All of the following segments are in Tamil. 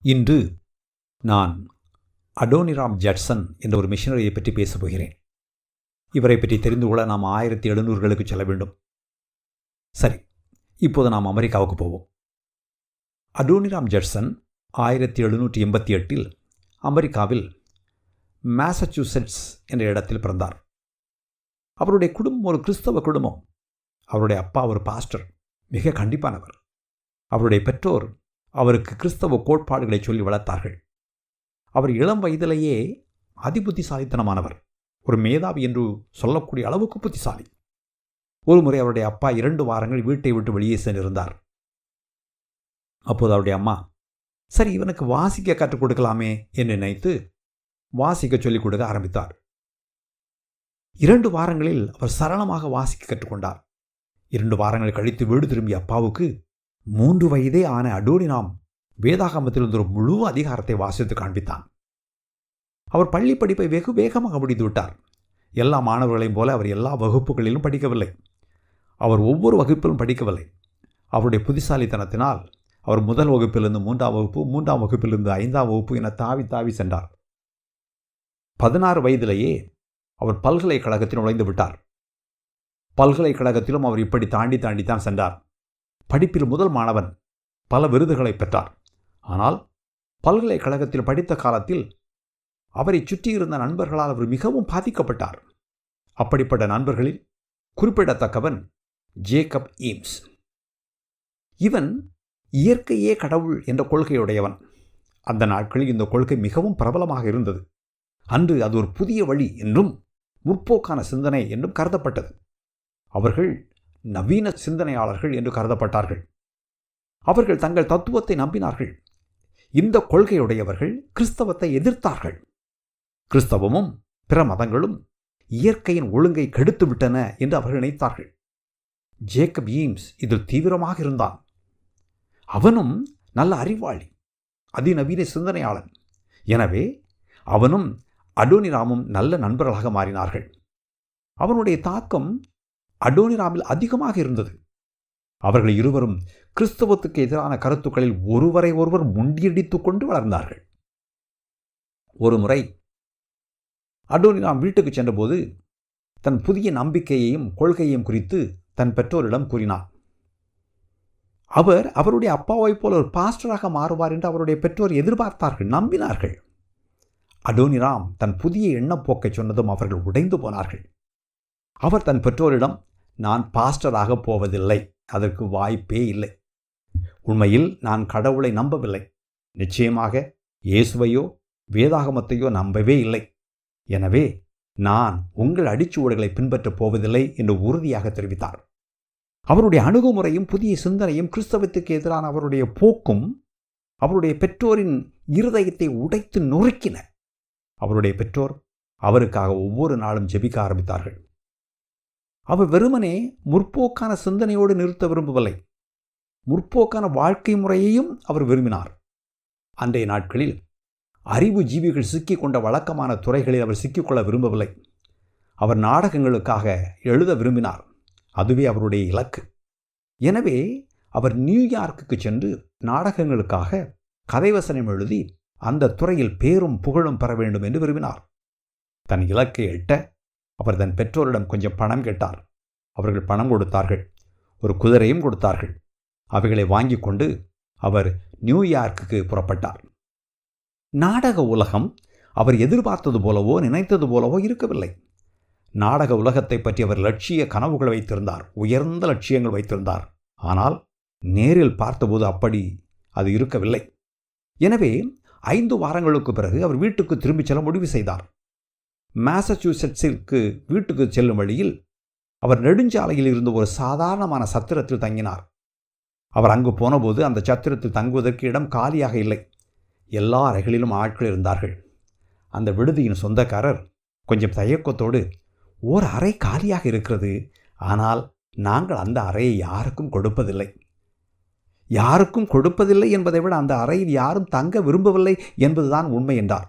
இன்று நான் அடோனிராம் ஜட்சன் என்ற ஒரு மிஷனரியை பற்றி பேசப் போகிறேன். இவரை பற்றி தெரிந்து கொள்ள நாம் 1700களுக்கு செல்ல வேண்டும். சரி, இப்போது நாம் அமெரிக்காவுக்கு போவோம். அடோனிராம் ஜட்சன் 1788இல் அமெரிக்காவில் மாசச்சூசெட்ஸ் என்ற இடத்தில் பிறந்தார். அவருடைய குடும்பம் ஒரு கிறிஸ்தவ குடும்பம். அவருடைய அப்பா ஒரு பாஸ்டர், மிக கண்டிப்பானவர். அவருடைய பெற்றோர் அவருக்கு கிறிஸ்தவ கோட்பாடுகளை சொல்லி வளர்த்தார்கள். அவர் இளம் வயதிலேயே அதிபுத்திசாலித்தனமானவர், ஒரு மேதாவி என்று சொல்லக்கூடிய அளவுக்கு புத்திசாலி. ஒருமுறை அவருடைய அப்பா 2 வாரங்கள் வீட்டை விட்டு வெளியே சென்றிருந்தார். அப்போது அவருடைய அம்மா, சரி இவனுக்கு வாசிக்க கற்றுக் கொடுக்கலாமே என்று நினைத்து வாசிக்க சொல்லிக் கொடுக்க ஆரம்பித்தார். 2 வாரங்களில் அவர் சரளமாக வாசிக்க கற்றுக்கொண்டார். 2 வாரங்கள் கழித்து வீடு திரும்பிய அப்பாவுக்கு 3 வயதே ஆன அடோனிராம் வேதாகமத்திலிருந்து ஒரு முழு அதிகாரத்தை வாசித்து காண்பித்தான். அவர் பள்ளி படிப்பை வெகு வேகமாக முடித்து விட்டார். எல்லா மாணவர்களையும் போல அவர் எல்லா வகுப்புகளிலும் படிக்கவில்லை. அவர் ஒவ்வொரு வகுப்பிலும் படிக்கவில்லை. அவருடைய புத்திசாலித்தனத்தினால் அவர் முதல் வகுப்பிலிருந்து 3ஆம் வகுப்பு, 3ஆம் வகுப்பிலிருந்து 5ஆம் வகுப்பு என தாவி தாவி சென்றார். 16 வயதிலேயே அவர் பல்கலைக்கழகத்தில் நுழைந்து விட்டார். பல்கலைக்கழகத்திலும் அவர் இப்படி தாண்டி தாண்டித்தான் சென்றார். படிப்பில் முதல் மாணவன், பல விருதுகளை பெற்றார். ஆனால் பல்கலைக்கழகத்தில் படித்த காலத்தில் அவரை சுற்றியிருந்த நண்பர்களால் அவர் மிகவும் பாதிக்கப்பட்டார். அப்படிப்பட்ட நண்பர்களில் குறிப்பிடத்தக்கவன் ஜேக்கப் ஈம்ஸ். இவன் இயற்கையே கடவுள் என்ற கொள்கையுடையவன். அந்த நாட்களில் இந்த கொள்கை மிகவும் பிரபலமாக இருந்தது. அன்று அது ஒரு புதிய வழி என்றும் முற்போக்கான சிந்தனை என்றும் கருதப்பட்டது. அவர்கள் நவீன சிந்தனையாளர்கள் என்று கருதப்பட்டார்கள். அவர்கள் தங்கள் தத்துவத்தை நம்பினார்கள். இந்த கொள்கையுடையவர்கள் கிறிஸ்தவத்தை எதிர்த்தார்கள். கிறிஸ்தவமும் பிற மதங்களும் இயற்கையின் ஒழுங்கை கெடுத்துவிட்டன என்று அவர்கள் நினைத்தார்கள். ஜேக்கப் ஈம்ஸ் இதில் தீவிரமாக இருந்தான். அவனும் நல்ல அறிவாளி, அதிநவீன சிந்தனையாளன். எனவே அவனும் அடோனிராமும் நல்ல நண்பர்களாக மாறினார்கள். அவனுடைய தாக்கம் அடோனிராமில் அதிகமாக இருந்தது. அவர்கள் இருவரும் கிறிஸ்தவத்துக்கு எதிரான கருத்துக்களில் ஒருவரை ஒருவர் முண்டியடித்துக் கொண்டு வளர்ந்தார்கள். ஒரு முறை அடோனிராம் வீட்டுக்கு சென்றபோது தன் புதிய நம்பிக்கையையும் கொள்கையையும் குறித்து தன் பெற்றோரிடம் கூறினார். அவர் அவருடைய அப்பாவைப் போல ஒரு பாஸ்டராக மாறுவார் என்று அவருடைய பெற்றோர் எதிர்பார்த்தார்கள், நம்பினார்கள். அடோனிராம் தன் புதிய எண்ணப்போக்கை சொன்னதும் அவர்கள் உடைந்து போனார்கள். அவர் தன் பெற்றோரிடம், நான் பாஸ்டராக போவதில்லை, அதற்கு வாய்ப்பே இல்லை. உண்மையில் நான் கடவுளை நம்பவில்லை. நிச்சயமாக இயேசுவையோ வேதாகமத்தையோ நம்பவே இல்லை. எனவே நான் உங்கள் அடிச்சுவடுகளை பின்பற்றப் போவதில்லை என்று உறுதியாக தெரிவித்தார். அவருடைய அணுகுமுறையும் புதிய சிந்தனையும் கிறிஸ்தவத்துக்கு எதிரான அவருடைய போக்கும் அவருடைய பெற்றோரின் இருதயத்தை உடைத்து நொறுக்கின. அவருடைய பெற்றோர் அவருக்காக ஒவ்வொரு நாளும் ஜெபிக்க ஆரம்பித்தார்கள். அவர் வெறுமனே முற்போக்கான சிந்தனையோடு நிறுத்த விரும்பவில்லை, முற்போக்கான வாழ்க்கை முறையையும் அவர் விரும்பினார். அன்றைய நாட்களில் அறிவு ஜீவிகள் சிக்கிக்கொண்ட வழக்கமான துறைகளில் அவர் சிக்கிக்கொள்ள விரும்பவில்லை. அவர் நாடகங்களுக்காக எழுத விரும்பினார். அதுவே அவருடைய இலக்கு. எனவே அவர் நியூயார்க்குக்கு சென்று நாடகங்களுக்காக கதைவசனம் எழுதி அந்த துறையில் பேரும் புகழும் பெற வேண்டும் என்று விரும்பினார். தன் இலக்கை எட்ட அவர் தன் பெற்றோரிடம் கொஞ்சம் பணம் கேட்டார். அவர்கள் பணம் கொடுத்தார்கள், ஒரு குதிரையும் கொடுத்தார்கள். அவைகளை வாங்கி கொண்டு அவர் நியூயார்க்குக்கு புறப்பட்டார். நாடக உலகம் அவர் எதிர்பார்த்தது போலவோ நினைத்தது போலவோ இருக்கவில்லை. நாடக உலகத்தை பற்றி அவர் லட்சிய கனவுகள் வைத்திருந்தார், உயர்ந்த லட்சியங்கள் வைத்திருந்தார். ஆனால் நேரில் பார்த்தபோது அப்படி அது இருக்கவில்லை. எனவே 5 வாரங்களுக்கு பிறகு அவர் வீட்டுக்கு திரும்பிச் செல்ல முடிவு செய்தார். மாசச்சூசெட்ஸிற்கு வீட்டுக்கு செல்லும் வழியில் அவர் நெடுஞ்சாலையில் இருந்த ஒரு சாதாரணமான சத்திரத்தில் தங்கினார். அவர் அங்கு போனபோது அந்த சத்திரத்தில் தங்குவதற்கு இடம் காலியாக இல்லை. எல்லா அறைகளிலும் ஆட்கள் இருந்தார்கள். அந்த விடுதியின் சொந்தக்காரர் கொஞ்சம் தயக்கத்தோடு, ஓர் அறை காலியாக இருக்கிறது, ஆனால் நாங்கள் அந்த அறையை யாருக்கும் கொடுப்பதில்லை. யாருக்கும் கொடுப்பதில்லை என்பதை விட அந்த அறையில் யாரும் தங்க விரும்பவில்லை என்பதுதான் உண்மை என்றார்.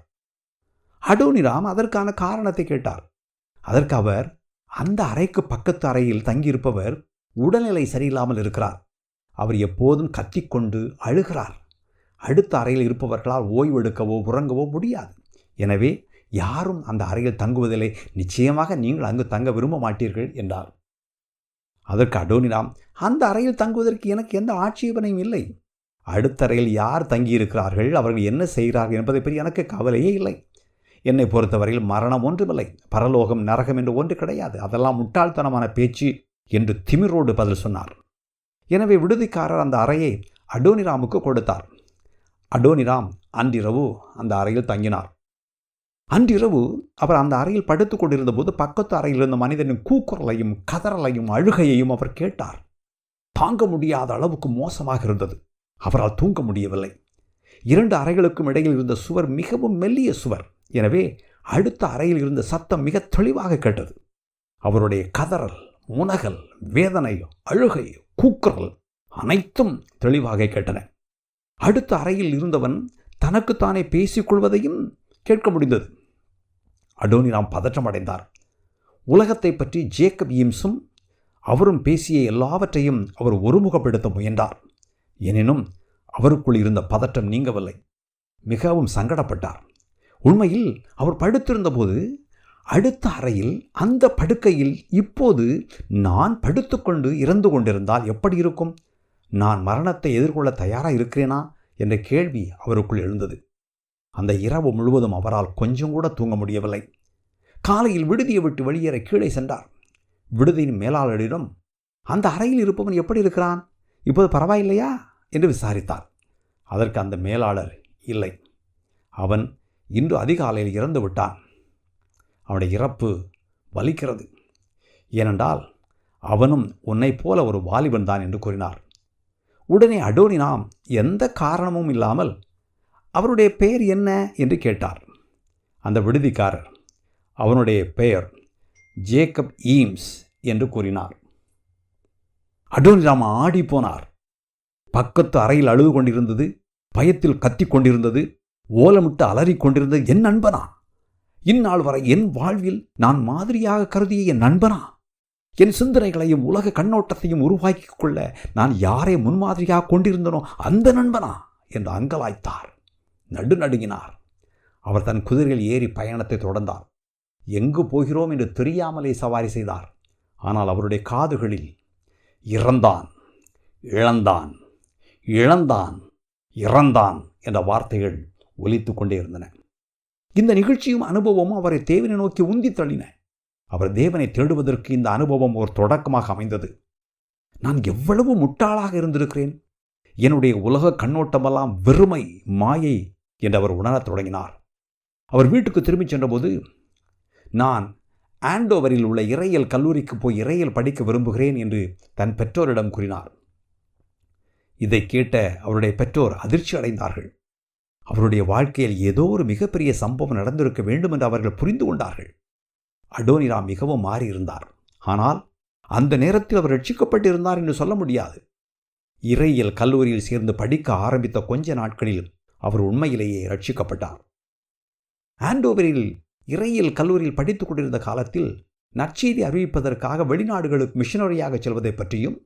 அடோனிராம் அதற்கான காரணத்தை கேட்டார். அதற்கு அவர், அந்த அறைக்கு பக்கத்து அறையில் தங்கியிருப்பவர் உடல்நிலை சரியில்லாமல் இருக்கிறார். அவர் எப்போதும் கத்திக்கொண்டு அழுகிறார். அடுத்த அறையில் இருப்பவர்களால் ஓய்வெடுக்கவோ உறங்கவோ முடியாது. எனவே யாரும் அந்த அறையில் தங்குவதில்லை. நிச்சயமாக நீங்கள் அங்கு தங்க விரும்ப மாட்டீர்கள் என்றார். அதற்கு அடோனிராம், அந்த அறையில் தங்குவதற்கு எனக்கு எந்த ஆட்சேபனையும் இல்லை. அடுத்த அறையில் யார் தங்கியிருக்கிறார்கள், அவர்கள் என்ன செய்கிறார்கள் என்பதை பற்றி எனக்கு கவலையே இல்லை. என்னை பொறுத்தவரையில் மரணம் ஒன்றுமில்லை, பரலோகம் நரகம் என்று ஒன்று கிடையாது. அதெல்லாம் முட்டாள்தனமான பேச்சு என்று திமிரோடு பதில் சொன்னார். எனவே விடுதிக்காரர் அந்த அறையை அடோனிராமுக்கு கொடுத்தார். அடோனிராம் அன்றிரவு அந்த அறையில் தங்கினார். அன்றிரவு அவர் அந்த அறையில் படுத்துக் கொண்டிருந்த போது பக்கத்து அறையில் இருந்த மனிதனின் கூக்குரலையும் கதறலையும் அழுகையையும் அவர் கேட்டார். தாங்க முடியாத அளவுக்கு மோசமாக இருந்தது. அவரால் தூங்க முடியவில்லை. 2 அறைகளுக்கும் இடையில் இருந்த சுவர் மிகவும் மெல்லிய சுவர். எனவே அடுத்த அறையில் இருந்த சத்தம் மிக தெளிவாக கேட்டது. அவருடைய கதறல், முனகல், வேதனை, அழுகை, கூக்குரல் அனைத்தும் தெளிவாக கேட்டன. அடுத்த அறையில் இருந்தவன் தனக்குத்தானே பேசிக்கொள்வதையும் கேட்க முடிந்தது. அடோனிராம் பதற்றமடைந்தார். உலகத்தை பற்றி ஜேக்கப் ஈம்ஸும் அவரும் பேசிய எல்லாவற்றையும் அவர் ஒருமுகப்படுத்த முயன்றார். எனினும் அவருக்குள் இருந்த பதற்றம் நீங்கவில்லை. மிகவும் சங்கடப்பட்டார். உண்மையில் அவர் படுத்திருந்தபோது அடுத்த அறையில் அந்த படுக்கையில் இப்போது நான் படுத்துக்கொண்டு இறந்து கொண்டிருந்தால் எப்படி இருக்கும்? நான் மரணத்தை எதிர்கொள்ள தயாராக இருக்கிறேனா என்ற கேள்வி அவருக்குள் எழுந்தது. அந்த இரவு முழுவதும் அவரால் கொஞ்சம் கூட தூங்க முடியவில்லை. காலையில் விடுதியை விட்டு வெளியேற கீழே சென்றார். விடுதியின் மேலாளரிடம், அந்த அறையில் இருப்பவன் எப்படி இருக்கிறான், இப்போது பரவாயில்லையா என்று விசாரித்தார். அதற்கு அந்த மேலாளர், இல்லை, அவன் இன்று அதிகாலையில் இறந்து விட்டான். அவனுடைய இறப்பு வலிக்கிறது. ஏனென்றால் அவனும் உன்னை போல ஒரு வாலிபன் தான் என்று கூறினார். உடனே அடோனிராம் எந்த காரணமும் இல்லாமல் அவருடைய பெயர் என்ன என்று கேட்டார். அந்த விடுதிக்காரர் அவனுடைய பெயர் ஜேக்கப் ஈம்ஸ் என்று கூறினார். அடோனிராம் ஆடி போனார். பக்கத்து அறையில் அழுது கொண்டிருந்தது, பயத்தில் கத்திக் கொண்டிருந்தது, ஓலமிட்டு அலறிக் கொண்டிருந்தது என் நண்பனா, இந்நாள் வரை என் வாழ்வில் நான் மாதிரியாக கருதிய என் நண்பனா, என் சிந்தனைகளையும் உலக கண்ணோட்டத்தையும் உருவாக்கிக் கொள்ள நான் யாரை முன்மாதிரியாக கொண்டிருந்தனோ அந்த நண்பனா என்று அங்கலாய்த்தார். நடுநடுங்கினார். அவர் தன் குதிரையில் ஏறி பயணத்தை தொடர்ந்தார். எங்கு போகிறோம் என்று தெரியாமலே சவாரி செய்தார். ஆனால் அவருடைய காதுகளில் இறந்தான், இழந்தான், இழந்தான், இறந்தான் என்ற வார்த்தைகள் ஒலித்து கொண்டே இருந்தன. இந்த நிகழ்ச்சியும் அனுபவமும் அவரை தேவனை நோக்கி உந்தி தள்ளின. அவர் தேவனை தேடுவதற்கு இந்த அனுபவம் ஒரு தொடக்கமாக அமைந்தது. நான் எவ்வளவு முட்டாளாக இருந்திருக்கிறேன், என்னுடைய உலக கண்ணோட்டமெல்லாம் வெறுமை, மாயை என்று அவர் உணரத் தொடங்கினார். அவர் வீட்டுக்கு திரும்பிச் சென்றபோது, நான் ஆண்டோவரில் உள்ள இறையியல் கல்லூரிக்கு போய் இறையியல் படிக்க விரும்புகிறேன் என்று தன் பெற்றோரிடம் கூறினார். இதை கேட்ட அவருடைய பெற்றோர் அதிர்ச்சி அடைந்தார்கள். அவருடைய வாழ்க்கையில் ஏதோ ஒரு மிகப்பெரிய சம்பவம் நடந்திருக்க வேண்டும் என்று அவர்கள் புரிந்து கொண்டார்கள். அடோனிராம் மிகவும் மாறியிருந்தார். ஆனால் அந்த நேரத்தில் அவர் ரட்சிக்கப்பட்டிருந்தார் என்று சொல்ல முடியாது. இறையியல் கல்லூரியில் சேர்ந்து படிக்க ஆரம்பித்த கொஞ்ச நாட்களில் அவர் உண்மையிலேயே ரட்சிக்கப்பட்டார். ஆண்டோவரில் இறையியல் கல்லூரியில் படித்துக் கொண்டிருந்த காலத்தில் நற்செய்தி அறிவிப்பதற்காக வெளிநாடுகளுக்கு மிஷனரியாக செல்வதை பற்றியும்,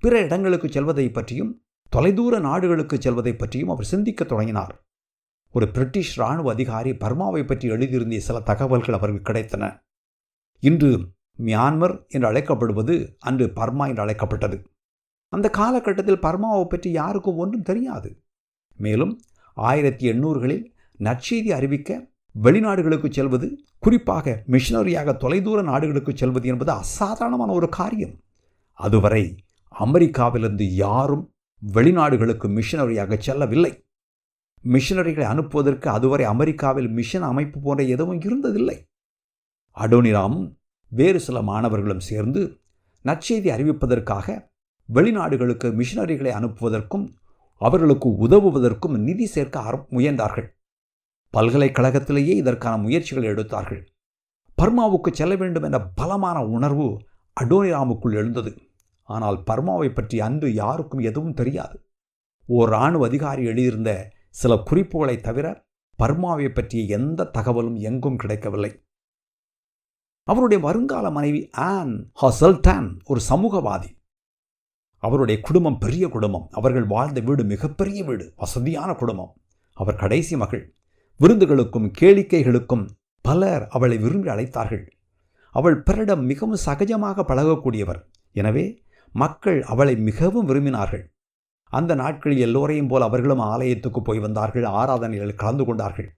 பிற இடங்களுக்கு செல்வதை பற்றியும், தொலைதூர நாடுகளுக்கு செல்வதை பற்றியும் அவர் சிந்திக்க தொடங்கினார். ஒரு பிரிட்டிஷ் இராணுவ அதிகாரி பர்மாவை பற்றி எழுதியிருந்த சில தகவல்கள் அவருக்கு கிடைத்தன. இன்று மியான்மர் என்று அழைக்கப்படுவது அன்று பர்மா என்று அழைக்கப்பட்டது. அந்த காலகட்டத்தில் பர்மாவை பற்றி யாருக்கும் ஒன்றும் தெரியாது. மேலும் 1800களில் நற்செய்தி அறிவிக்க வெளிநாடுகளுக்கு செல்வது, குறிப்பாக மிஷனரியாக தொலைதூர நாடுகளுக்கு செல்வது என்பது அசாதாரணமான ஒரு காரியம். அதுவரை அமெரிக்காவிலிருந்து யாரும் வெளிநாடுகளுக்கு மிஷனரியாக செல்லவில்லை. மிஷனரிகளை அனுப்புவதற்கு அதுவரை அமெரிக்காவில் மிஷன் அமைப்பு போன்ற எதுவும் இருந்ததில்லை. அடோனிராமும் வேறு சில மாணவர்களும் சேர்ந்து நற்செய்தி அறிவிப்பதற்காக வெளிநாடுகளுக்கு மிஷனரிகளை அனுப்புவதற்கும் அவர்களுக்கு உதவுவதற்கும் நிதி சேர்க்க முயன்றார்கள். பல்கலைக்கழகத்திலேயே இதற்கான முயற்சிகளை எடுத்தார்கள். பர்மாவுக்கு செல்ல வேண்டும் என்ற பலமான உணர்வு அடோனிராமுக்குள் எழுந்தது. ஆனால் பர்மாவை பற்றி அன்று யாருக்கும் எதுவும் தெரியாது. ஓர் இராணுவ அதிகாரி எழுதியிருந்த சில குறிப்புகளை தவிர பர்மாவை பற்றிய எந்த தகவலும் எங்கும் கிடைக்கவில்லை. அவருடைய வருங்கால மனைவி ஆன் ஹசல்டான் ஒரு சமூகவாதி. அவருடைய குடும்பம் பெரிய குடும்பம். அவர்கள் வாழ்ந்த வீடு மிகப்பெரிய வீடு, வசதியான குடும்பம். அவர் கடைசி மகள். விருந்துகளுக்கும் கேளிக்கைகளுக்கும் பலர் அவளை விரும்பி அழைத்தார்கள். அவள் பிறரிடம் மிகவும் சகஜமாக பழகக்கூடியவர். எனவே மக்கள் அவளை மிகவும் விரும்பினார்கள். அந்த நாட்களில் எல்லோரையும் போல் அவர்களும் ஆலயத்துக்கு போய் வந்தார்கள், ஆராதனைகளில் கலந்து கொண்டார்கள்.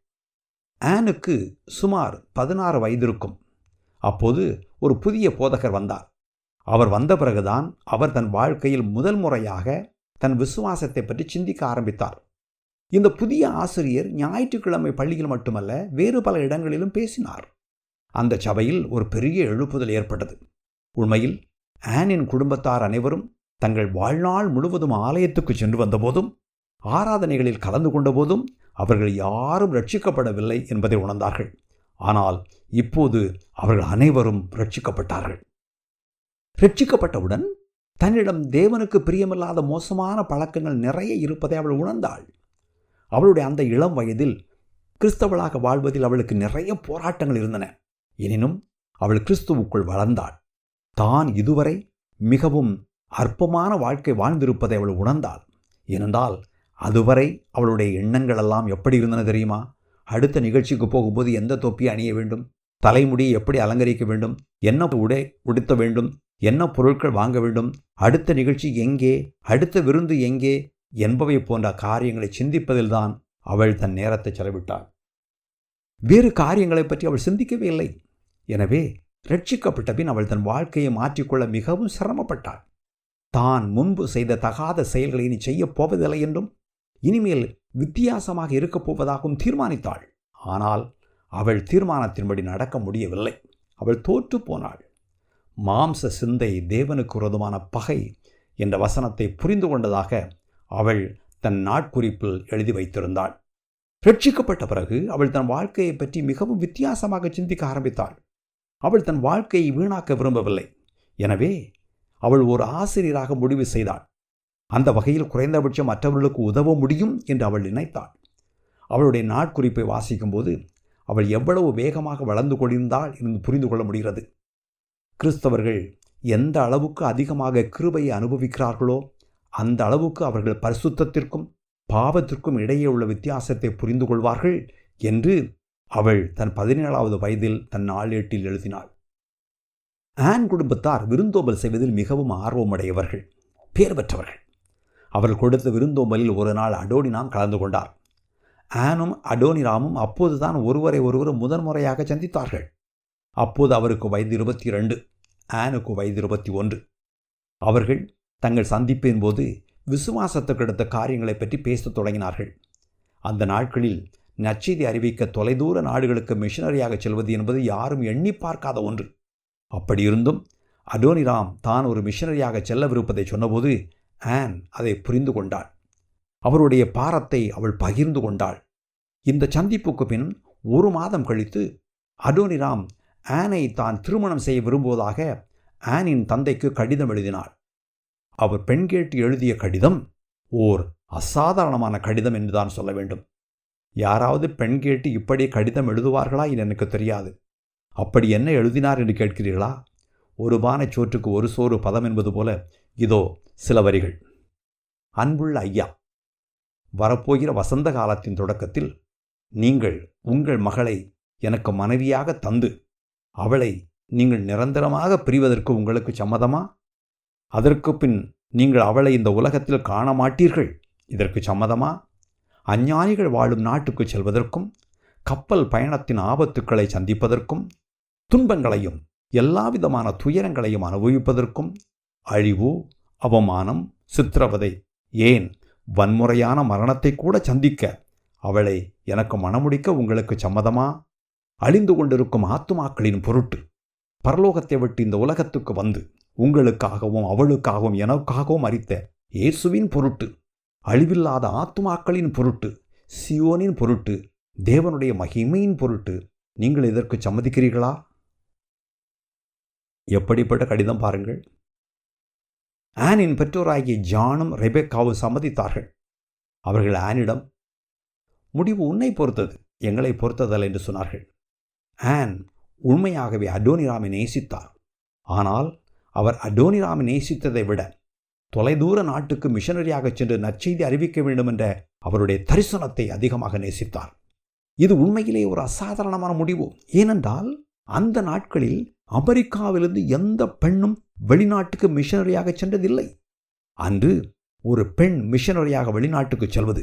ஆனுக்கு சுமார் 16 வயது இருக்கும். அப்போது ஒரு புதிய போதகர் வந்தார். அவர் வந்த பிறகுதான் அவர் தன் வாழ்க்கையில் முதல் முறையாக தன் விசுவாசத்தை பற்றி சிந்திக்க ஆரம்பித்தார். இந்த புதிய ஆசிரியர் ஞாயிற்றுக்கிழமை பள்ளியில் மட்டுமல்ல, வேறு பல இடங்களிலும் பேசினார். அந்த சபையில் ஒரு பெரிய எழுப்புதல் ஏற்பட்டது. உண்மையில் ஆனின் குடும்பத்தார் அனைவரும் தங்கள் வாழ்நாள் முழுவதும் ஆலயத்துக்கு சென்று வந்தபோதும் ஆராதனைகளில் கலந்து கொண்டபோதும் அவர்கள் யாரும் ரட்சிக்கப்படவில்லை என்பதை உணர்ந்தார்கள். ஆனால் இப்போது அவர்கள் அனைவரும் ரட்சிக்கப்பட்டார்கள். ரட்சிக்கப்பட்டவுடன் தன்னிடம் தேவனுக்கு பிரியமில்லாத மோசமான பழக்கங்கள் நிறைய இருப்பதை அவள் உணர்ந்தாள். அவளுடைய அந்த இளம் வயதில் கிறிஸ்தவளாக வாழ்வதில் அவளுக்கு நிறைய போராட்டங்கள் இருந்தன. எனினும் அவள் கிறிஸ்துவுக்குள் வளர்ந்தாள். தான் இதுவரை மிகவும் அற்பமான வாழ்க்கை வாழ்ந்திருப்பதை அவள் உணர்ந்தாள். ஏனென்றால் அதுவரை அவளுடைய எண்ணங்கள் எல்லாம் எப்படி இருந்தன தெரியுமா? அடுத்த நிகழ்ச்சிக்கு போகும்போது எந்த தொப்பியை அணிய வேண்டும், தலைமுடியை எப்படி அலங்கரிக்க வேண்டும், என்ன உடை உடுத்த வேண்டும், என்ன பொருட்கள் வாங்க வேண்டும், அடுத்த நிகழ்ச்சி எங்கே, அடுத்த விருந்து எங்கே என்பவை போன்ற காரியங்களை சிந்திப்பதில்தான் அவள் தன் நேரத்தை செலவிட்டாள். வேறு காரியங்களை பற்றி அவள் சிந்திக்கவே இல்லை. எனவே ரட்சிக்கப்பட்ட பின் அவள் தன் வாழ்க்கையை மாற்றிக்கொள்ள மிகவும் சிரமப்பட்டாள். தான் முன்பு செய்த தகாத செயல்களை இனி செய்யப் போவதில்லை என்றும் இனிமேல் வித்தியாசமாக இருக்கப் போவதாகவும் தீர்மானித்தாள். ஆனால் அவள் தீர்மானத்தின்படி நடக்க முடியவில்லை. அவள் தோற்று போனாள். மாம்ச சிந்தை தேவனுக்கு விரோதமான பகை என்ற வசனத்தை புரிந்து கொண்டதாக அவள் தன் நாட்குறிப்பில் எழுதி வைத்திருந்தாள். ரட்சிக்கப்பட்ட பிறகு அவள் தன் வாழ்க்கையை பற்றி மிகவும் வித்தியாசமாக சிந்திக்க ஆரம்பித்தாள். அவள் தன் வாழ்க்கையை வீணாக்க விரும்பவில்லை. எனவே அவள் ஒரு ஆசிரியராக முடிவு செய்தாள். அந்த வகையில் குறைந்தபட்சம் மற்றவர்களுக்கு உதவ முடியும் என்று அவள் நினைத்தாள். அவளுடைய நாட்குறிப்பை வாசிக்கும்போது அவள் எவ்வளவு வேகமாக வளர்ந்து கொண்டிருந்தாள் என்று புரிந்து கொள்ள முடிகிறது. கிறிஸ்தவர்கள் எந்த அளவுக்கு அதிகமாக கிருபையை அனுபவிக்கிறார்களோ அந்த அளவுக்கு அவர்கள் பரிசுத்தத்திற்கும் பாவத்திற்கும் இடையே உள்ள வித்தியாசத்தை புரிந்து கொள்வார்கள் என்று அவள் தன் 17வது வயதில் தன் நாளேட்டில் எழுதினாள். ஆன் குடும்பத்தார் விருந்தோம்பல் செய்வதில் மிகவும் ஆர்வமுடையவர்கள், பேர் பெற்றவர்கள். அவர்கள் கொடுத்த விருந்தோம்பலில் ஒரு நாள் அடோனிராம் கலந்து கொண்டார். ஆனும் அடோனிராமும் அப்போதுதான் ஒருவரை ஒருவர் முதன்முறையாக சந்தித்தார்கள். அப்போது அவருக்கு வயது 22, ஆனுக்கு வயது 21. அவர்கள் தங்கள் சந்திப்பின் போது விசுவாசத்துக்கு எடுத்த காரியங்களை பற்றி பேசத் தொடங்கினார்கள். அந்த நாட்களில் நற்செய்தி அறிவிக்க தொலைதூர நாடுகளுக்கு மிஷனரியாக செல்வது என்பது யாரும் எண்ணி பார்க்காத ஒன்று. அப்படியிருந்தும் அடோனிராம் தான் ஒரு மிஷனரியாக செல்லவிருப்பதை சொன்னபோது ஆன் அதை புரிந்து கொண்டாள். அவருடைய பாரத்தை அவள் பகிர்ந்து கொண்டாள். இந்த சந்திப்புக்கு பின் 1 மாதம் கழித்து அடோனிராம் ஆனை தான் திருமணம் செய்ய விரும்புவதாக ஆனின் தந்தைக்கு கடிதம் எழுதினாள். அவர் பெண் கேட்டு எழுதிய கடிதம் ஓர் அசாதாரணமான கடிதம் என்றுதான் சொல்ல வேண்டும். யாராவது பெண் கேட்டு இப்படி கடிதம் எழுதுவார்களா என்று எனக்கு தெரியாது. அப்படி என்ன எழுதினார் என்று கேட்கிறீர்களா? ஒரு பானை சோற்றுக்கு ஒரு சோறு பதம் என்பது போல இதோ சில வரிகள். அன்புள்ள ஐயா, வரப்போகிற வசந்த காலத்தின் தொடக்கத்தில் நீங்கள் உங்கள் மகளை எனக்கு மனைவியாக தந்து அவளை நீங்கள் நிரந்தரமாக பிரிவதற்கு உங்களுக்கு சம்மதமா? அதற்கு பின் நீங்கள் அவளை இந்த உலகத்தில் காண மாட்டீர்கள், இதற்கு சம்மதமா? அஞ்ஞானிகள் வாழும் நாட்டுக்கு செல்வதற்கும் கப்பல் பயணத்தின் ஆபத்துக்களை சந்திப்பதற்கும் துன்பங்களையும் எல்லாவிதமான துயரங்களையும் அனுபவிப்பதற்கும் அழிவு, அவமானம், சித்திரவதை, ஏன் வன்முறையான மரணத்தை கூட சந்திக்க அவளை எனக்கு மணமுடிக்க உங்களுக்கு சம்மதமா? அழிந்து கொண்டிருக்கும் ஆத்துமாக்களின் பொருட்டு பரலோகத்தை விட்டு இந்த உலகத்துக்கு வந்து உங்களுக்காகவும் அவளுக்காகவும் எனக்காகவும் மரித்த இயேசுவின் பொருட்டு, அழிவில்லாத ஆத்துமாக்களின் பொருட்டு, சியோனின் பொருட்டு, தேவனுடைய மகிமையின் பொருட்டு நீங்கள் இதற்கு சம்மதிக்கிறீர்களா? எப்படிப்பட்ட கடிதம் பாருங்கள். ஆனின் பெற்றோராகிய ஜானும் ரெபெக்காவும் சம்மதித்தார்கள். அவர்கள் ஆனிடம், முடிவு உன்னை பொறுத்தது, எங்களை பொறுத்ததல்ல என்று சொன்னார்கள். ஆன் உண்மையாகவே அடோனிராமை நேசித்தார். ஆனால் அவர் அடோனிராமை நேசித்ததை விட தொலைதூர நாட்டுக்கு மிஷனரியாக சென்று நற்செய்தி அறிவிக்க வேண்டும் என்ற அவருடைய தரிசனத்தை அதிகமாக நேசித்தார். இது உண்மையிலே ஒரு அசாதாரணமான முடிவு. ஏனென்றால் அந்த நாட்களில் அமெரிக்காவிலிருந்து எந்த பெண்ணும் வெளிநாட்டுக்கு மிஷனரியாக சென்றதில்லை. அன்று ஒரு பெண் மிஷனரியாக வெளிநாட்டுக்கு செல்வது,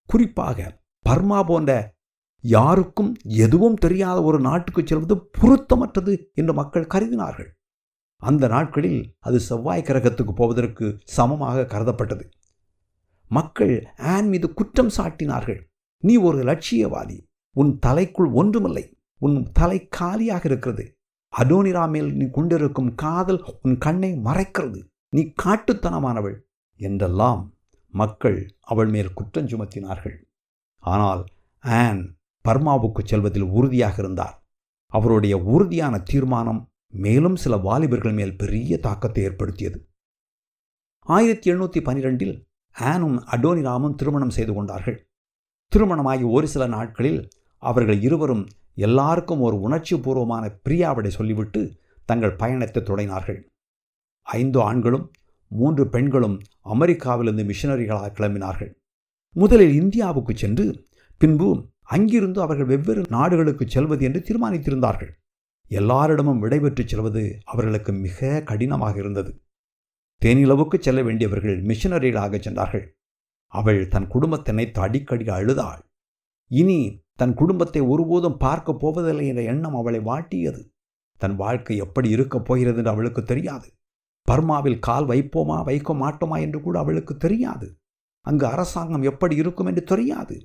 குறிப்பாக பர்மா போன்ற யாருக்கும் எதுவும் தெரியாத ஒரு நாட்டுக்கு செல்வது பொருத்தமற்றது என்று மக்கள் கருதினார்கள். அந்த நாட்களில் அது செவ்வாய் கிரகத்துக்கு போவதற்கு சமமாக கருதப்பட்டது. மக்கள் ஆன் மீது குற்றம் சாட்டினார்கள். நீ ஒரு லட்சியவாதி, உன் தலைக்குள் ஒன்றுமில்லை, உன் தலை காலியாக இருக்கிறது, அதோனிரா மேல் நீ கொண்டிருக்கும் காதல் உன் கண்ணை மறைக்கிறது, நீ காட்டுத்தனமானவள் என்றெல்லாம் மக்கள் அவள் மேல் குற்றம் சுமத்தினார்கள். ஆனால் ஆன் பர்மாவுக்கு செல்வதில் உறுதியாக இருந்தார். அவருடைய உறுதியான தீர்மானம் மேலும் சில வாலிபர்கள் மேல் பெரிய தாக்கத்தை ஏற்படுத்தியது. 1712 ஆனும் அடோனிராமும் திருமணம் செய்து கொண்டார்கள். திருமணமாகி ஒரு சில நாட்களில் அவர்கள் இருவரும் எல்லாருக்கும் ஒரு உணர்ச்சி பூர்வமான பிரியாவிடை சொல்லிவிட்டு தங்கள் பயணத்தை தொடங்கினார்கள். 5 ஆண்களும் 3 பெண்களும் அமெரிக்காவிலிருந்து மிஷனரிகளாக கிளம்பினார்கள். முதலில் இந்தியாவுக்கு சென்று பின்பு அங்கிருந்து அவர்கள் வெவ்வேறு நாடுகளுக்கு செல்வது என்று தீர்மானித்திருந்தார்கள். எல்லாரிடமும் விடைபெற்று செல்வது அவர்களுக்கு மிக கடினமாக இருந்தது. தேனிலவுக்கு செல்ல வேண்டியவர்கள் மிஷனரிகளாக சென்றார்கள். அவள் தன் குடும்பத்தை நினைத்து அடிக்கடி அழுதாள். இனி தன் குடும்பத்தை ஒருபோதும் பார்க்க போவதில்லை என்ற எண்ணம் அவளை வாட்டியது. தன் வாழ்க்கை எப்படி இருக்கப் போகிறது என்று அவளுக்கு தெரியாது. பர்மாவில் கால் வைப்போமா வைக்க மாட்டோமா என்று கூட அவளுக்கு தெரியாது. அங்கு அரசாங்கம் எப்படி இருக்கும் என்று தெரியாது.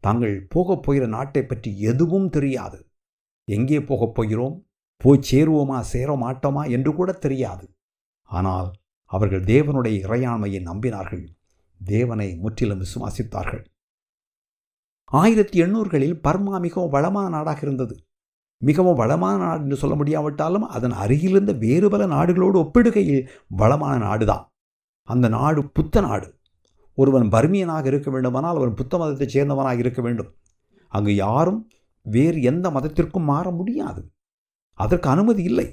தாங்கள் போகப் போகிற நாட்டை பற்றி எதுவும் தெரியாது. எங்கே போகப் போகிறோம், போய் சேருவோமா சேர மாட்டோமா என்று கூட தெரியாது. ஆனால் அவர்கள் தேவனுடைய இறையாண்மையை நம்பினார்கள். தேவனை முற்றிலும் விசுவாசித்தார்கள். 1800களில் பர்மா மிகவும் வளமான நாடாக இருந்தது. மிகவும் வளமான நாடு என்று சொல்ல முடியாவிட்டாலும் அதன் அருகிலிருந்த வேறு பல நாடுகளோடு ஒப்பிடுகையில் வளமான நாடுதான். அந்த நாடு புத்த நாடு. ஒருவன் பர்மியனாக இருக்க வேண்டுமானால் அவன் புத்த மதத்தைச் சேர்ந்தவனாக இருக்க வேண்டும். அங்கு யாரும் வேறு எந்த மதத்திற்கும் மாற முடியாது. அதற்கு அனுமதி இல்லை.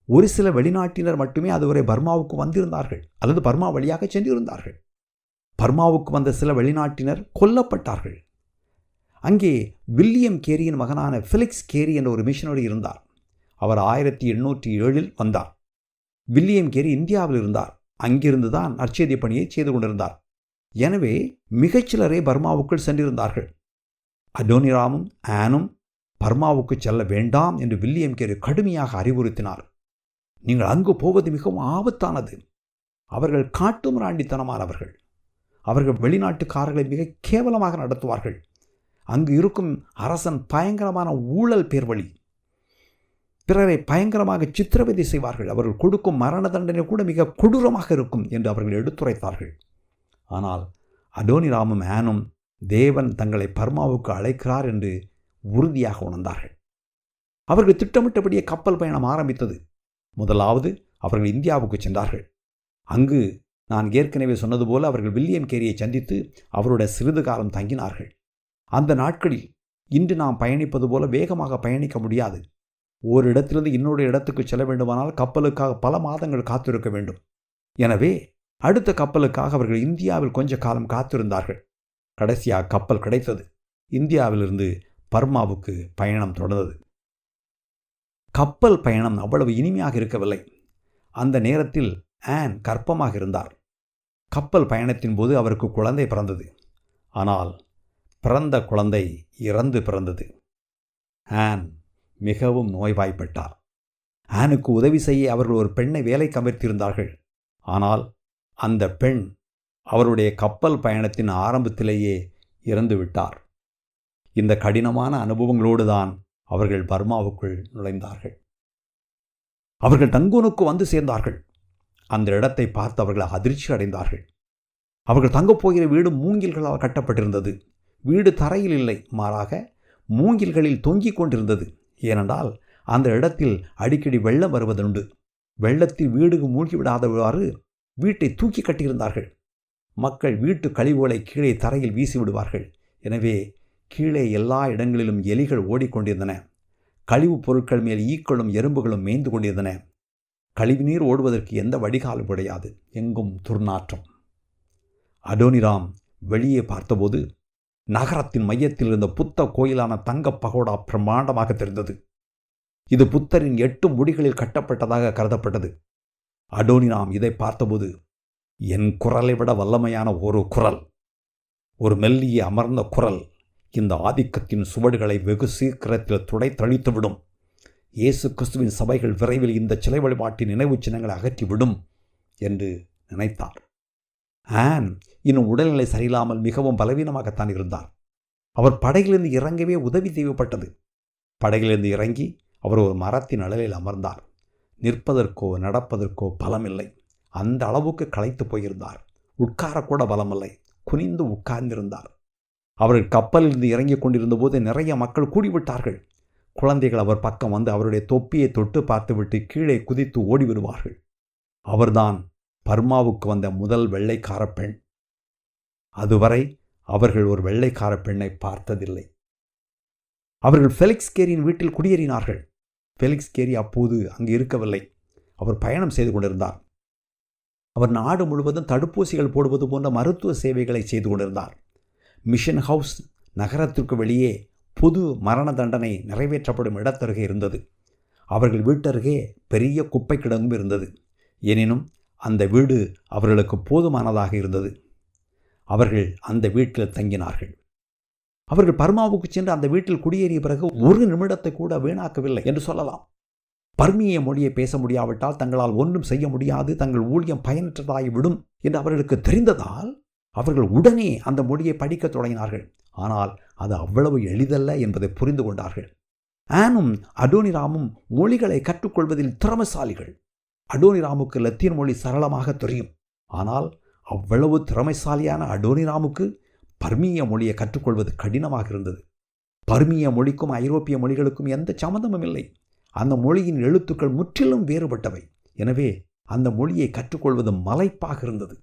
ஒரு சில வெளிநாட்டினர் மட்டுமே அதுவரை பர்மாவுக்கு வந்திருந்தார்கள் அல்லது பர்மா வழியாக சென்றிருந்தார்கள். பர்மாவுக்கு வந்த சில வெளிநாட்டினர் கொல்லப்பட்டார்கள். அங்கே வில்லியம் கேரியின் மகனான ஃபெலிக்ஸ் கேரி என்ற ஒரு மிஷனரி இருந்தார். அவர் 1807 வந்தார். வில்லியம் கேரி இந்தியாவில் இருந்தார். அங்கிருந்து தான் நற்செய்தி பணியை செய்து கொண்டிருந்தார். எனவே மிகச்சிலரே பர்மாவுக்குள் சென்றிருந்தார்கள். அடோனிராமும் ஆனும் பர்மாவுக்கு செல்ல வேண்டாம் என்று வில்லியம் கேரி கடுமையாக அறிவுறுத்தினார். நீங்கள் அங்கு போவது மிகவும் ஆபத்தானது. அவர்கள் காட்டுமிராண்டித்தனமானவர்கள். அவர்கள் வெளிநாட்டுக்காரர்களை மிக கேவலமாக நடத்துவார்கள். அங்கு இருக்கும் அரசன் பயங்கரமான ஊழல் பேர்வழி. பிறரை பயங்கரமாக சித்திரவதை செய்வார்கள். அவர்கள் கொடுக்கும் மரண தண்டனை கூட மிக கொடூரமாக இருக்கும் என்று அவர்கள் எடுத்துரைத்தார்கள். ஆனால் அடோனிராமும் ஆனும் தேவன் தங்களை பர்மாவுக்கு அழைக்கிறார் என்று உறுதியாக உணர்ந்தார்கள். அவர்கள் திட்டமிட்டபடியே கப்பல் பயணம் ஆரம்பித்தது. முதலாவது அவர்கள் இந்தியாவுக்கு சென்றார்கள். அங்கு நான் ஏற்கனவே சொன்னது போல அவர்கள் வில்லியம் கேரியை சந்தித்து அவருடைய சிறிது காலம் தங்கினார்கள். அந்த நாட்களில் இன்று நாம் பயணிப்பது போல வேகமாக பயணிக்க முடியாது. ஒரு இடத்திலிருந்து இன்னொரு இடத்துக்கு செல்ல வேண்டுமானால் கப்பலுக்காக பல மாதங்கள் காத்திருக்க வேண்டும். எனவே அடுத்த கப்பலுக்காக அவர்கள் இந்தியாவில் கொஞ்ச காலம் காத்திருந்தார்கள். கடைசியாக கப்பல் கிடைத்தது. இந்தியாவிலிருந்து பர்மாவுக்கு பயணம் தொடர்ந்தது. கப்பல் பயணம் அவ்வளவு இனிமையாக இருக்கவில்லை. அந்த நேரத்தில் ஆன் கர்ப்பமாக இருந்தார். கப்பல் பயணத்தின் போது அவருக்கு குழந்தை பிறந்தது. ஆனால் பிறந்த குழந்தை இறந்து பிறந்தது. ஆன் மிகவும் நோய்வாய்ப்பட்டார். ஆனுக்கு உதவி செய்ய அவர்கள் ஒரு பெண்ணை வேலைக்கு அமர்த்தியிருந்தார்கள். ஆனால் அந்த பெண் அவருடைய கப்பல் பயணத்தின் ஆரம்பத்திலேயே இறந்து விட்டார். இந்த கடினமான அனுபவங்களோடு தான் அவர்கள் பர்மாவுக்குள் நுழைந்தார்கள். அவர்கள் தங்கூனுக்கு வந்து சேர்ந்தார்கள். அந்த இடத்தை பார்த்து அவர்கள் அதிர்ச்சி அடைந்தார்கள். அவர்கள் தங்கப் போகிற வீடு மூங்கில்களால் கட்டப்பட்டிருந்தது. வீடு தரையில் இல்லை, மாறாக மூங்கில்களில் தொங்கிக் கொண்டிருந்தது. ஏனென்றால் அந்த இடத்தில் அடிக்கடி வெள்ளம் வருவதுண்டு. வெள்ளத்தில் வீடு மூழ்கிவிடாதவாறு வீட்டை தூக்கி கட்டியிருந்தார்கள். மக்கள் வீட்டு கழிவுகளை கீழே தரையில் வீசிவிடுவார்கள். எனவே கீழே எல்லா இடங்களிலும் எலிகள் ஓடிக்கொண்டிருந்தன. கழிவுப் பொருட்கள் மேல் ஈக்களும் எறும்புகளும் மேய்ந்து கொண்டிருந்தன. கழிவுநீர் ஓடுவதற்கு எந்த வடிகாலும் கிடையாது, எங்கும் துர்நாற்றம். அடோனிராம் வெளியே பார்த்தபோது நகரத்தின் மையத்தில் இருந்த புத்த கோயிலான தங்க பகோடா பிரம்மாண்டமாக தெரிந்தது. இது புத்தரின் 8 முடிகளில் கட்டப்பட்டதாக கருதப்பட்டது. அடோனிராம் இதை பார்த்தபோது, என் குரலை விட வல்லமையான ஒரு குரல், ஒரு மெல்லிய அமர்ந்த குரல் இந்த ஆதிக்கத்தின் சுவடுகளை வெகு சீக்கிரத்தில் துடைத்தழித்துவிடும். இயேசு கிறிஸ்துவின் சபைகள் விரைவில் இந்த சிலை வழிபாட்டின் நினைவு சின்னங்களை அகற்றிவிடும் என்று நினைத்தார். ஆன் இன்னும் உடல்நிலை சரியில்லாமல் மிகவும் பலவீனமாகத்தான் இருந்தார். அவர் படகிலிருந்து இறங்கவே உதவி தேவைப்பட்டது. படகிலிருந்து இறங்கி அவர் ஒரு மரத்தின் நிழலில் அமர்ந்தார். நிற்பதற்கோ நடப்பதற்கோ பலமில்லை. அந்த அளவுக்கு களைத்து போயிருந்தார். உட்காரக்கூட பலமில்லை. குனிந்து உட்கார்ந்திருந்தார். அவர்கள் கப்பலிலிருந்து இறங்கி கொண்டிருந்த போது நிறைய மக்கள் கூடிவிட்டார்கள். குழந்தைகள் அவர் பக்கம் வந்து அவருடைய தொப்பியை தொட்டு பார்த்துவிட்டு கீழே குதித்து ஓடிவிடுவார்கள். அவர்தான் பர்மாவுக்கு வந்த முதல் வெள்ளைக்கார பெண். அதுவரை அவர்கள் ஒரு வெள்ளைக்கார பெண்ணை பார்த்ததில்லை. அவர்கள் ஃபெலிக்ஸ் கேரியின் வீட்டில் குடியேறினார்கள். ஃபெலிக்ஸ் கேரி அப்போது அங்கு இருக்கவில்லை. அவர் பயணம் செய்து கொண்டிருந்தார். அவர் நாடு முழுவதும் தடுப்பூசிகள் போடுவது போன்ற மருத்துவ சேவைகளை செய்து கொண்டிருந்தார். மிஷன் ஹவுஸ் நகரத்திற்கு வெளியே பொது மரண தண்டனை நிறைவேற்றப்படும் இடத்தருகே இருந்தது. அவர்கள் வீட்டருகே பெரிய குப்பை கிடங்கும் இருந்தது. எனினும் அந்த வீடு அவர்களுக்கு போதுமானதாக இருந்தது. அவர்கள் அந்த வீட்டில் தங்கினார்கள். அவர்கள் பர்மாவுக்கு சென்று அந்த வீட்டில் குடியேறிய பிறகு ஒரு நிமிடத்தை கூட வீணாக்கவில்லை என்று சொல்லலாம். பர்மிய மொழியை பேச முடியாவிட்டால் தங்களால் ஒன்றும் செய்ய முடியாது, தங்கள் ஊழியம் பயனற்றதாகிவிடும் என்று அவர்களுக்கு தெரிந்ததால் அவர்கள் உடனே அந்த மொழியை படிக்கத் தொடங்கினார்கள். ஆனால் அது அவ்வளவு எளிதல்ல என்பதை புரிந்து கொண்டார்கள். ஆனும் அடோனிராமும் மொழிகளை கற்றுக்கொள்வதில் திறமைசாலிகள். அடோனிராமுக்கு லத்தீன் மொழி சரளமாக தெரியும். ஆனால் அவ்வளவு திறமைசாலியான அடோனிராமுக்கு பர்மிய மொழியை கற்றுக்கொள்வது கடினமாக இருந்தது. பர்மிய மொழிக்கும் ஐரோப்பிய மொழிகளுக்கும் எந்த சம்மந்தமும் இல்லை. அந்த மொழியின் எழுத்துக்கள் முற்றிலும் வேறுபட்டவை. எனவே அந்த மொழியை கற்றுக்கொள்வது மலைப்பாக இருந்தது.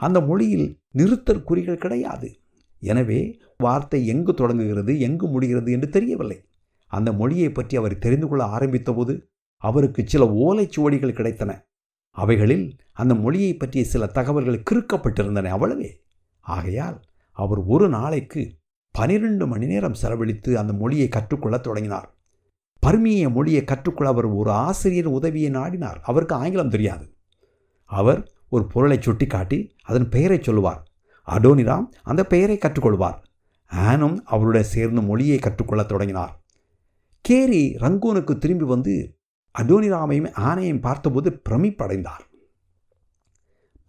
அந்த மொழியில் நிறுத்தற் குறிகள் கிடையாது. எனவே வார்த்தை எங்கு தொடங்குகிறது எங்கு முடிகிறது என்று தெரியவில்லை. அந்த மொழியை பற்றி அவர் தெரிந்து கொள்ள ஆரம்பித்த போது அவருக்கு சில ஓலைச்சுவடிகள் கிடைத்தன. அவைகளில் அந்த மொழியை பற்றிய சில தகவல்கள் கிறுக்கப்பட்டிருந்தன, அவ்வளவே. ஆகையால் அவர் ஒரு நாளைக்கு 12 மணி நேரம் செலவழித்து அந்த மொழியை கற்றுக்கொள்ள தொடங்கினார். பர்மிய மொழியை கற்றுக்கொள்ள அவர் ஒரு ஆசிரியர் உதவியை நாடினார். அவருக்கு ஆங்கிலம் தெரியாது. அவர் ஒரு பொருளை சுட்டி காட்டி அதன் பெயரை சொல்லுவார். அடோனிராம் அந்த பெயரை கற்றுக்கொள்வார். ஆனும் அவருடன் சேர்ந்து மொழியை கற்றுக்கொள்ள தொடங்கினார். கேரி ரங்கூனுக்கு திரும்பி வந்து அடோனிராமையும் ஆனையும் பார்த்தபோது பிரமிப்படைந்தார்.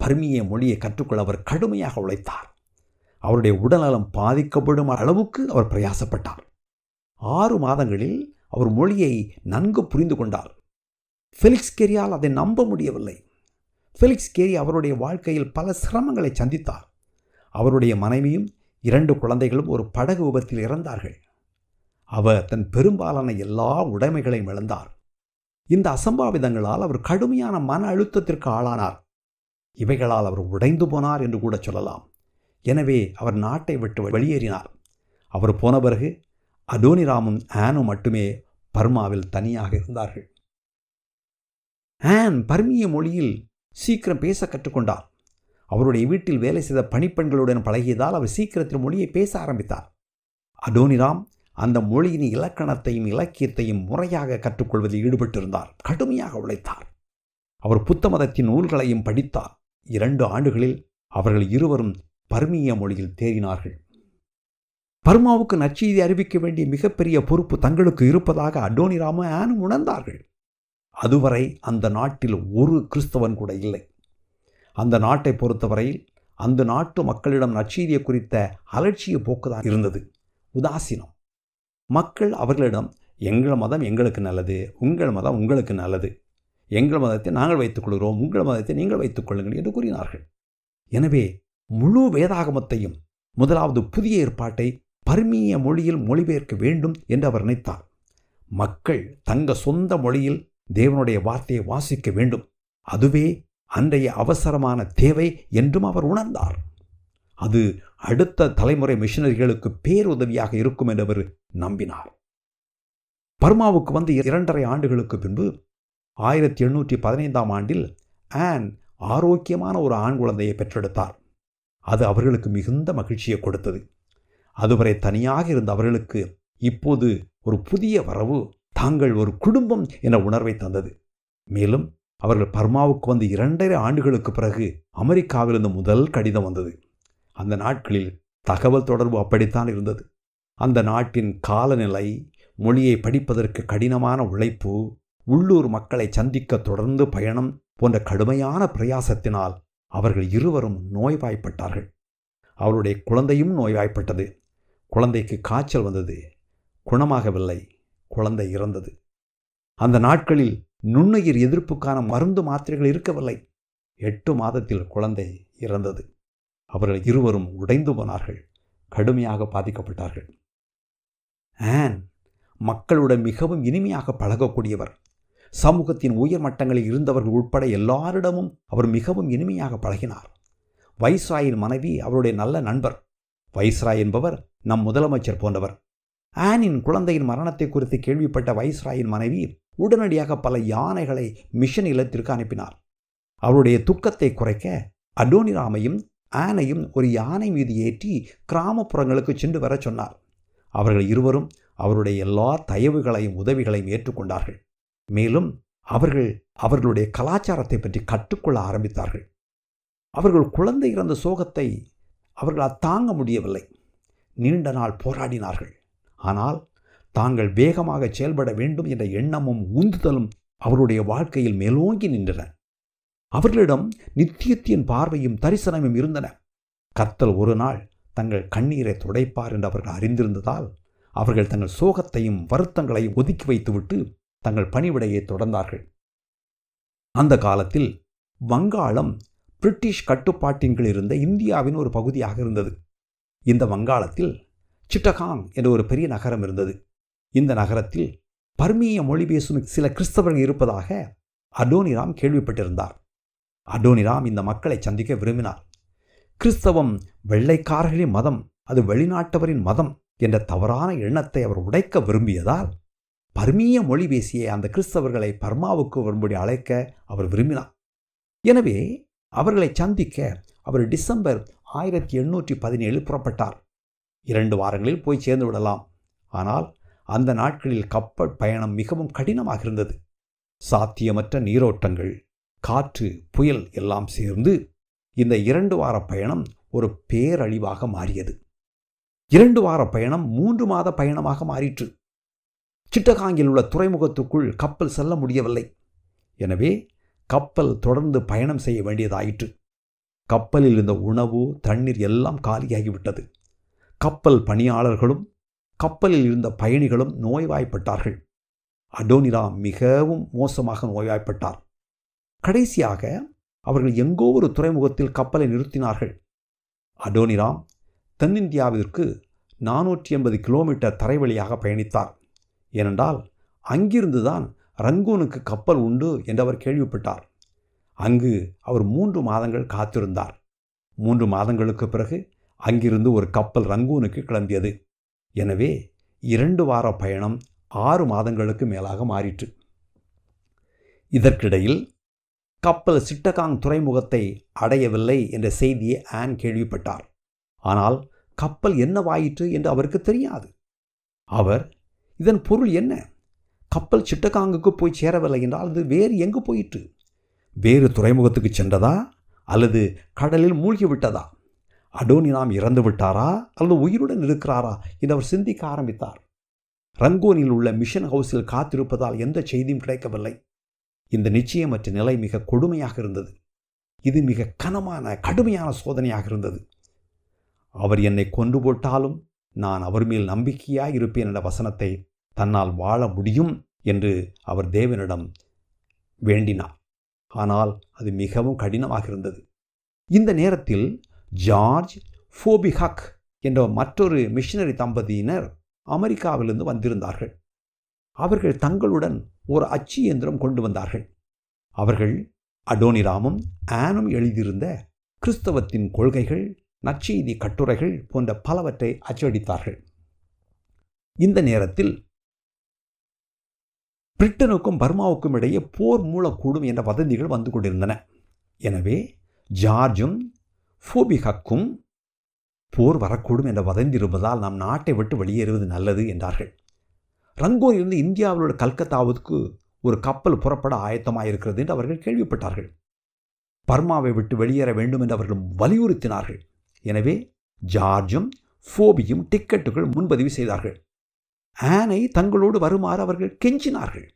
பர்மிய மொழியை கற்றுக்கொள்ள அவர் கடுமையாக உழைத்தார். அவருடைய உடல்நலம் பாதிக்கப்படும் அளவுக்கு அவர் பிரயாசப்பட்டார். 6 மாதங்களில் அவர் மொழியை நன்கு புரிந்து கொண்டார். ஃபெலிக்ஸ் கேரியால் அதை நம்ப முடியவில்லை. ஃபெலிக்ஸ் கேரி அவருடைய வாழ்க்கையில் பல சிரமங்களை சந்தித்தார். அவருடைய மனைவியும் 2 குழந்தைகளும் ஒரு படகு விபத்தில் இறந்தார்கள். அவர் தன் பெரும்பாலான எல்லா உடைமைகளையும் இழந்தார். இந்த அசம்பாவிதங்களால் அவர் கடுமையான மன அழுத்தத்திற்கு ஆளானார். இவைகளால் அவர் உடைந்து போனார் என்று கூட சொல்லலாம். எனவே அவர் நாட்டை விட்டு வெளியேறினார். அவர் போன பிறகு அடோனிராமும் ஆனும் மட்டுமே பர்மாவில் தனியாக இருந்தார்கள். ஆன் பர்மிய மொழியில் சீக்கிரம் பேச கற்றுக்கொண்டார். அவருடைய வீட்டில் வேலை செய்த பணிப்பெண்களுடன் பழகியதால் அவர் சீக்கிரத்தில் மொழியை பேச ஆரம்பித்தார். அடோனிராம் அந்த மொழியின் இலக்கணத்தையும் இலக்கியத்தையும் முறையாக கற்றுக்கொள்வதில் ஈடுபட்டிருந்தார். கடுமையாக உழைத்தார். அவர் புத்த மதத்தின் நூல்களையும் படித்தார். 2 ஆண்டுகளில் அவர்கள் இருவரும் பர்மிய மொழியில் தேறினார்கள். பர்மாவுக்கு நற்செய்தி அறிவிக்க வேண்டிய மிகப்பெரிய பொறுப்பு தங்களுக்கு இருப்பதாக அடோனிராமும் ஆனும் உணர்ந்தார்கள். அதுவரை அந்த நாட்டில் ஒரு கிறிஸ்தவன் கூட இல்லை. அந்த நாட்டை பொறுத்தவரையில் அந்த நாட்டு மக்களிடம் நற்செய்தியை குறித்த அலட்சிய போக்குதான் இருந்தது, உதாசீனம். மக்கள் அவர்களிடம் எங்கள் மதம் எங்களுக்கு நல்லது, உங்கள் மதம் உங்களுக்கு நல்லது, எங்கள் மதத்தை நாங்கள் வைத்துக் கொள்கிறோம், உங்கள் மதத்தை நீங்கள் வைத்துக் கொள்ளுங்கள் என்று கூறினார்கள். எனவே முழு வேதாகமத்தையும் முதலாவது புதிய ஏற்பாட்டை பர்மிய மொழியில் மொழிபெயர்க்க வேண்டும் என்று அவர் நினைத்தார். மக்கள் தங்க சொந்த மொழியில் தேவனுடைய வார்த்தையை வாசிக்க வேண்டும். அதுவே அன்றைய அவசரமான தேவை என்றும் அவர் உணர்ந்தார். அது அடுத்த தலைமுறை மிஷனரிகளுக்கு பேருதவியாக இருக்கும் என்று அவர் நம்பினார். பர்மாவுக்கு வந்து 2.5 ஆண்டுகளுக்கு பின்பு 1815 ஆண்டில் ஆன் ஆரோக்கியமான ஒரு ஆண் குழந்தையை பெற்றெடுத்தார். அது அவர்களுக்கு மிகுந்த மகிழ்ச்சியை கொடுத்தது. அதுவரை தனியாக இருந்த அவர்களுக்கு இப்போது ஒரு புதிய வரவு தாங்கள் ஒரு குடும்பம் என்ற உணர்வை தந்தது. மேலும் அவர்கள் பர்மாவுக்கு வந்து 2.5 ஆண்டுகளுக்கு பிறகு அமெரிக்காவிலிருந்து முதல் கடிதம் வந்தது. அந்த நாட்களில் தகவல் தொடர்பு அப்படித்தான் இருந்தது. அந்த நாட்டின் காலநிலை, மொழியை படிப்பதற்கு கடினமான உழைப்பு, உள்ளூர் மக்களை சந்திக்க தொடர்ந்து பயணம் போன்ற கடுமையான பிரயாசத்தினால் அவர்கள் இருவரும் நோய்வாய்ப்பட்டார்கள். அவருடைய குழந்தையும் நோய்வாய்ப்பட்டது. குழந்தைக்கு காய்ச்சல் வந்தது. குணமாகவில்லை. குழந்தை இறந்தது. அந்த நாட்களில் நுண்ணுயிர் எதிர்ப்புக்கான மருந்து மாத்திரைகள் இருக்கவில்லை. 8 மாதத்தில் குழந்தை இறந்தது. அவர்கள் இருவரும் உடைந்து போனார்கள். கடுமையாக பாதிக்கப்பட்டார்கள். ஆன் மக்களுடன் மிகவும் இனிமையாக பழகக்கூடியவர். சமூகத்தின் உயர் மட்டங்களில் இருந்தவர்கள் உட்பட எல்லாரிடமும் அவர் மிகவும் இனிமையாக பழகினார். வைஸ்ராயின் மனைவி அவருடைய நல்ல நண்பர். வைஸ்ராய் என்பவர் நம் முதலமைச்சர் போன்றவர். ஆனின் குழந்தையின் மரணத்தை குறித்து கேள்விப்பட்ட வைஸ்ராயின் மனைவி உடனடியாக பல யானைகளை மிஷன் இல்லத்திற்கு அனுப்பினார். அவருடைய துக்கத்தை குறைக்க அடோனிராமையும் ஆனையும் ஒரு யானை மீது ஏற்றி கிராமப்புறங்களுக்கு சென்று வர சொன்னார். அவர்கள் இருவரும் அவருடைய எல்லா தயவுகளையும் உதவிகளையும் ஏற்றுக்கொண்டார்கள். மேலும் அவர்களுடைய கலாச்சாரத்தை பற்றி கற்றுக்கொள்ள ஆரம்பித்தார்கள். அவர்கள் குழந்தை இறந்த சோகத்தை அவர்களால் தாங்க முடியவில்லை. நீண்ட நாள் போராடினார்கள். ஆனால் தாங்கள் வேகமாக செயல்பட வேண்டும் என்ற எண்ணமும் உந்துதலும் அவருடைய வாழ்க்கையில் மேலோங்கி நின்றன. அவர்களிடம் நித்தியத்தின் பார்வையும் தரிசனமும் இருந்தன. கர்த்தர் ஒரு நாள் தங்கள் கண்ணீரை துடைப்பார் என்று அவர்கள் அறிந்திருந்ததால் அவர்கள் தங்கள் சோகத்தையும் வருத்தங்களையும் ஒதுக்கி வைத்துவிட்டு தங்கள் பணிவிடையை தொடர்ந்தார்கள். அந்த காலத்தில் வங்காளம் பிரிட்டிஷ் கட்டுப்பாட்டின் கீழ் இருந்த இந்தியாவின் ஒரு பகுதியாக இருந்தது. இந்த வங்காளத்தில் சிட்டகாங் என்ற ஒரு பெரிய நகரம் இருந்தது. இந்த நகரத்தில் பர்மிய மொழி பேசும் சில கிறிஸ்தவர்கள் இருப்பதாக அடோனிராம் கேள்விப்பட்டிருந்தார். அடோனிராம் இந்த மக்களை சந்திக்க விரும்பினார். கிறிஸ்தவம் வெள்ளைக்காரர்களின் மதம், அது வெளிநாட்டவரின் மதம் என்ற தவறான எண்ணத்தை அவர் உடைக்க விரும்பியதால் பர்மிய மொழி பேசிய அந்த கிறிஸ்தவர்களை பர்மாவுக்கு வரும்படி அழைக்க அவர் விரும்பினார். எனவே அவர்களை சந்திக்க அவர் டிசம்பர் 1817 புறப்பட்டார். 2 வாரங்களில் போய் சேர்ந்து விடலாம். ஆனால் அந்த நாட்களில் கப்பல் பயணம் மிகவும் கடினமாக இருந்தது. சாத்தியமற்ற நீரோட்டங்கள், காற்று, புயல் எல்லாம் சேர்ந்து இந்த 2 வார பயணம் ஒரு பேரழிவாக மாறியது. 2 வார பயணம் 3 மாத பயணமாக மாறிற்று. சிட்டகாங்கில் உள்ள துறைமுகத்துக்குள் கப்பல் செல்ல முடியவில்லை. எனவே கப்பல் தொடர்ந்து பயணம் செய்ய வேண்டியதாயிற்று. கப்பலில் இருந்த உணவு, தண்ணீர் எல்லாம் காலியாகிவிட்டது. கப்பல் பணியாளர்களும் கப்பலில் இருந்த பயணிகளும் நோய்வாய்ப்பட்டார்கள். அடோனிராம் மிகவும் மோசமாக நோய்வாய்ப்பட்டார். கடைசியாக அவர்கள் எங்கோ ஒரு துறைமுகத்தில் கப்பலை நிறுத்தினார்கள். Adoniram தென்னிந்தியாவிற்கு 480 kilometre தரைவழியாக பயணித்தார். ஏனென்றால் அங்கிருந்துதான் ரங்கூனுக்கு கப்பல் உண்டு என்று அவர் கேள்விப்பட்டார். அங்கு அவர் 3 மாதங்கள் காத்திருந்தார். 3 மாதங்களுக்கு பிறகு அங்கிருந்து ஒரு கப்பல் ரங்கூனுக்கு கிளம்பியது. எனவே 2 வார பயணம் 6 மாதங்களுக்கு மேலாக மாறிற்று. இதற்கிடையில் கப்பல் சிட்டகாங் துறைமுகத்தை அடையவில்லை என்ற செய்தியை ஆன் கேள்விப்பட்டார். ஆனால் கப்பல் என்னவாயிற்று என்று அவருக்கு தெரியாது. அவர், இதன் பொருள் என்ன? கப்பல் சிட்டகாங்குக்கு போய் சேரவில்லை என்றால் அது வேறு எங்கு போயிற்று? வேறு துறைமுகத்துக்கு சென்றதா அல்லது கடலில் மூழ்கிவிட்டதா? அடோனிராம் இறந்து விட்டாரா அல்லது உயிருடன் இருக்கிறாரா என்று அவர் சிந்திக்க ஆரம்பித்தார். ரங்கூனில் உள்ள மிஷன் ஹவுஸில் காத்திருப்பதால் எந்த செய்தியும் கிடைக்கவில்லை. இந்த நிச்சயமற்ற நிலை மிக கொடுமையாக இருந்தது. இது மிக கடுமையான சோதனையாக இருந்தது. அவர் என்னை கொன்று போட்டாலும் நான் அவர் மேல் நம்பிக்கையாய் இருப்பேன் என்ற வசனத்தை தன்னால் வாழ முடியும் என்று அவர் தேவனிடம் வேண்டினார். ஆனால் அது மிகவும் கடினமாக இருந்தது. இந்த நேரத்தில் ஜார்ஜ் ஃபோபிஹக் என்ற மற்றொரு மிஷனரி தம்பதியினர் அமெரிக்காவிலிருந்து வந்திருந்தார்கள். அவர்கள் தங்களுடன் ஒரு அச்சு இயந்திரம் கொண்டு வந்தார்கள். அவர்கள் அடோனிராமும் ஆனும் எழுதியிருந்த கிறிஸ்தவத்தின் கொள்கைகள், நற்செய்தி கட்டுரைகள் போன்ற பலவற்றை அச்சடித்தார்கள். இந்த நேரத்தில் பிரிட்டனுக்கும் பர்மாவுக்கும் இடையே போர் மூளக்கூடும் என்ற வதந்திகள் வந்து கொண்டிருந்தன. எனவே ஜார்ஜும் ஃபோபிகக்கும் போர் வரக்கூடும் என்ற வதந்தி இருப்பதால் நாம் நாட்டை விட்டு வெளியேறுவது நல்லது என்றார்கள். ரங்கூனிலிருந்து இந்தியாவிலுள்ள கல்கத்தாவுக்கு ஒரு கப்பல் புறப்பட ஆயத்தமாயிருக்கிறது என்று அவர்கள் கேள்விப்பட்டார்கள். பர்மாவை விட்டு வெளியேற வேண்டும் என்று அவர்கள் வலியுறுத்தினார்கள். எனவே ஜார்ஜும் ஃபோபியும் டிக்கெட்டுகள் முன்பதிவு செய்தார்கள். ஆனை தங்களோடு வருமாறு அவர்கள் கெஞ்சினார்கள்.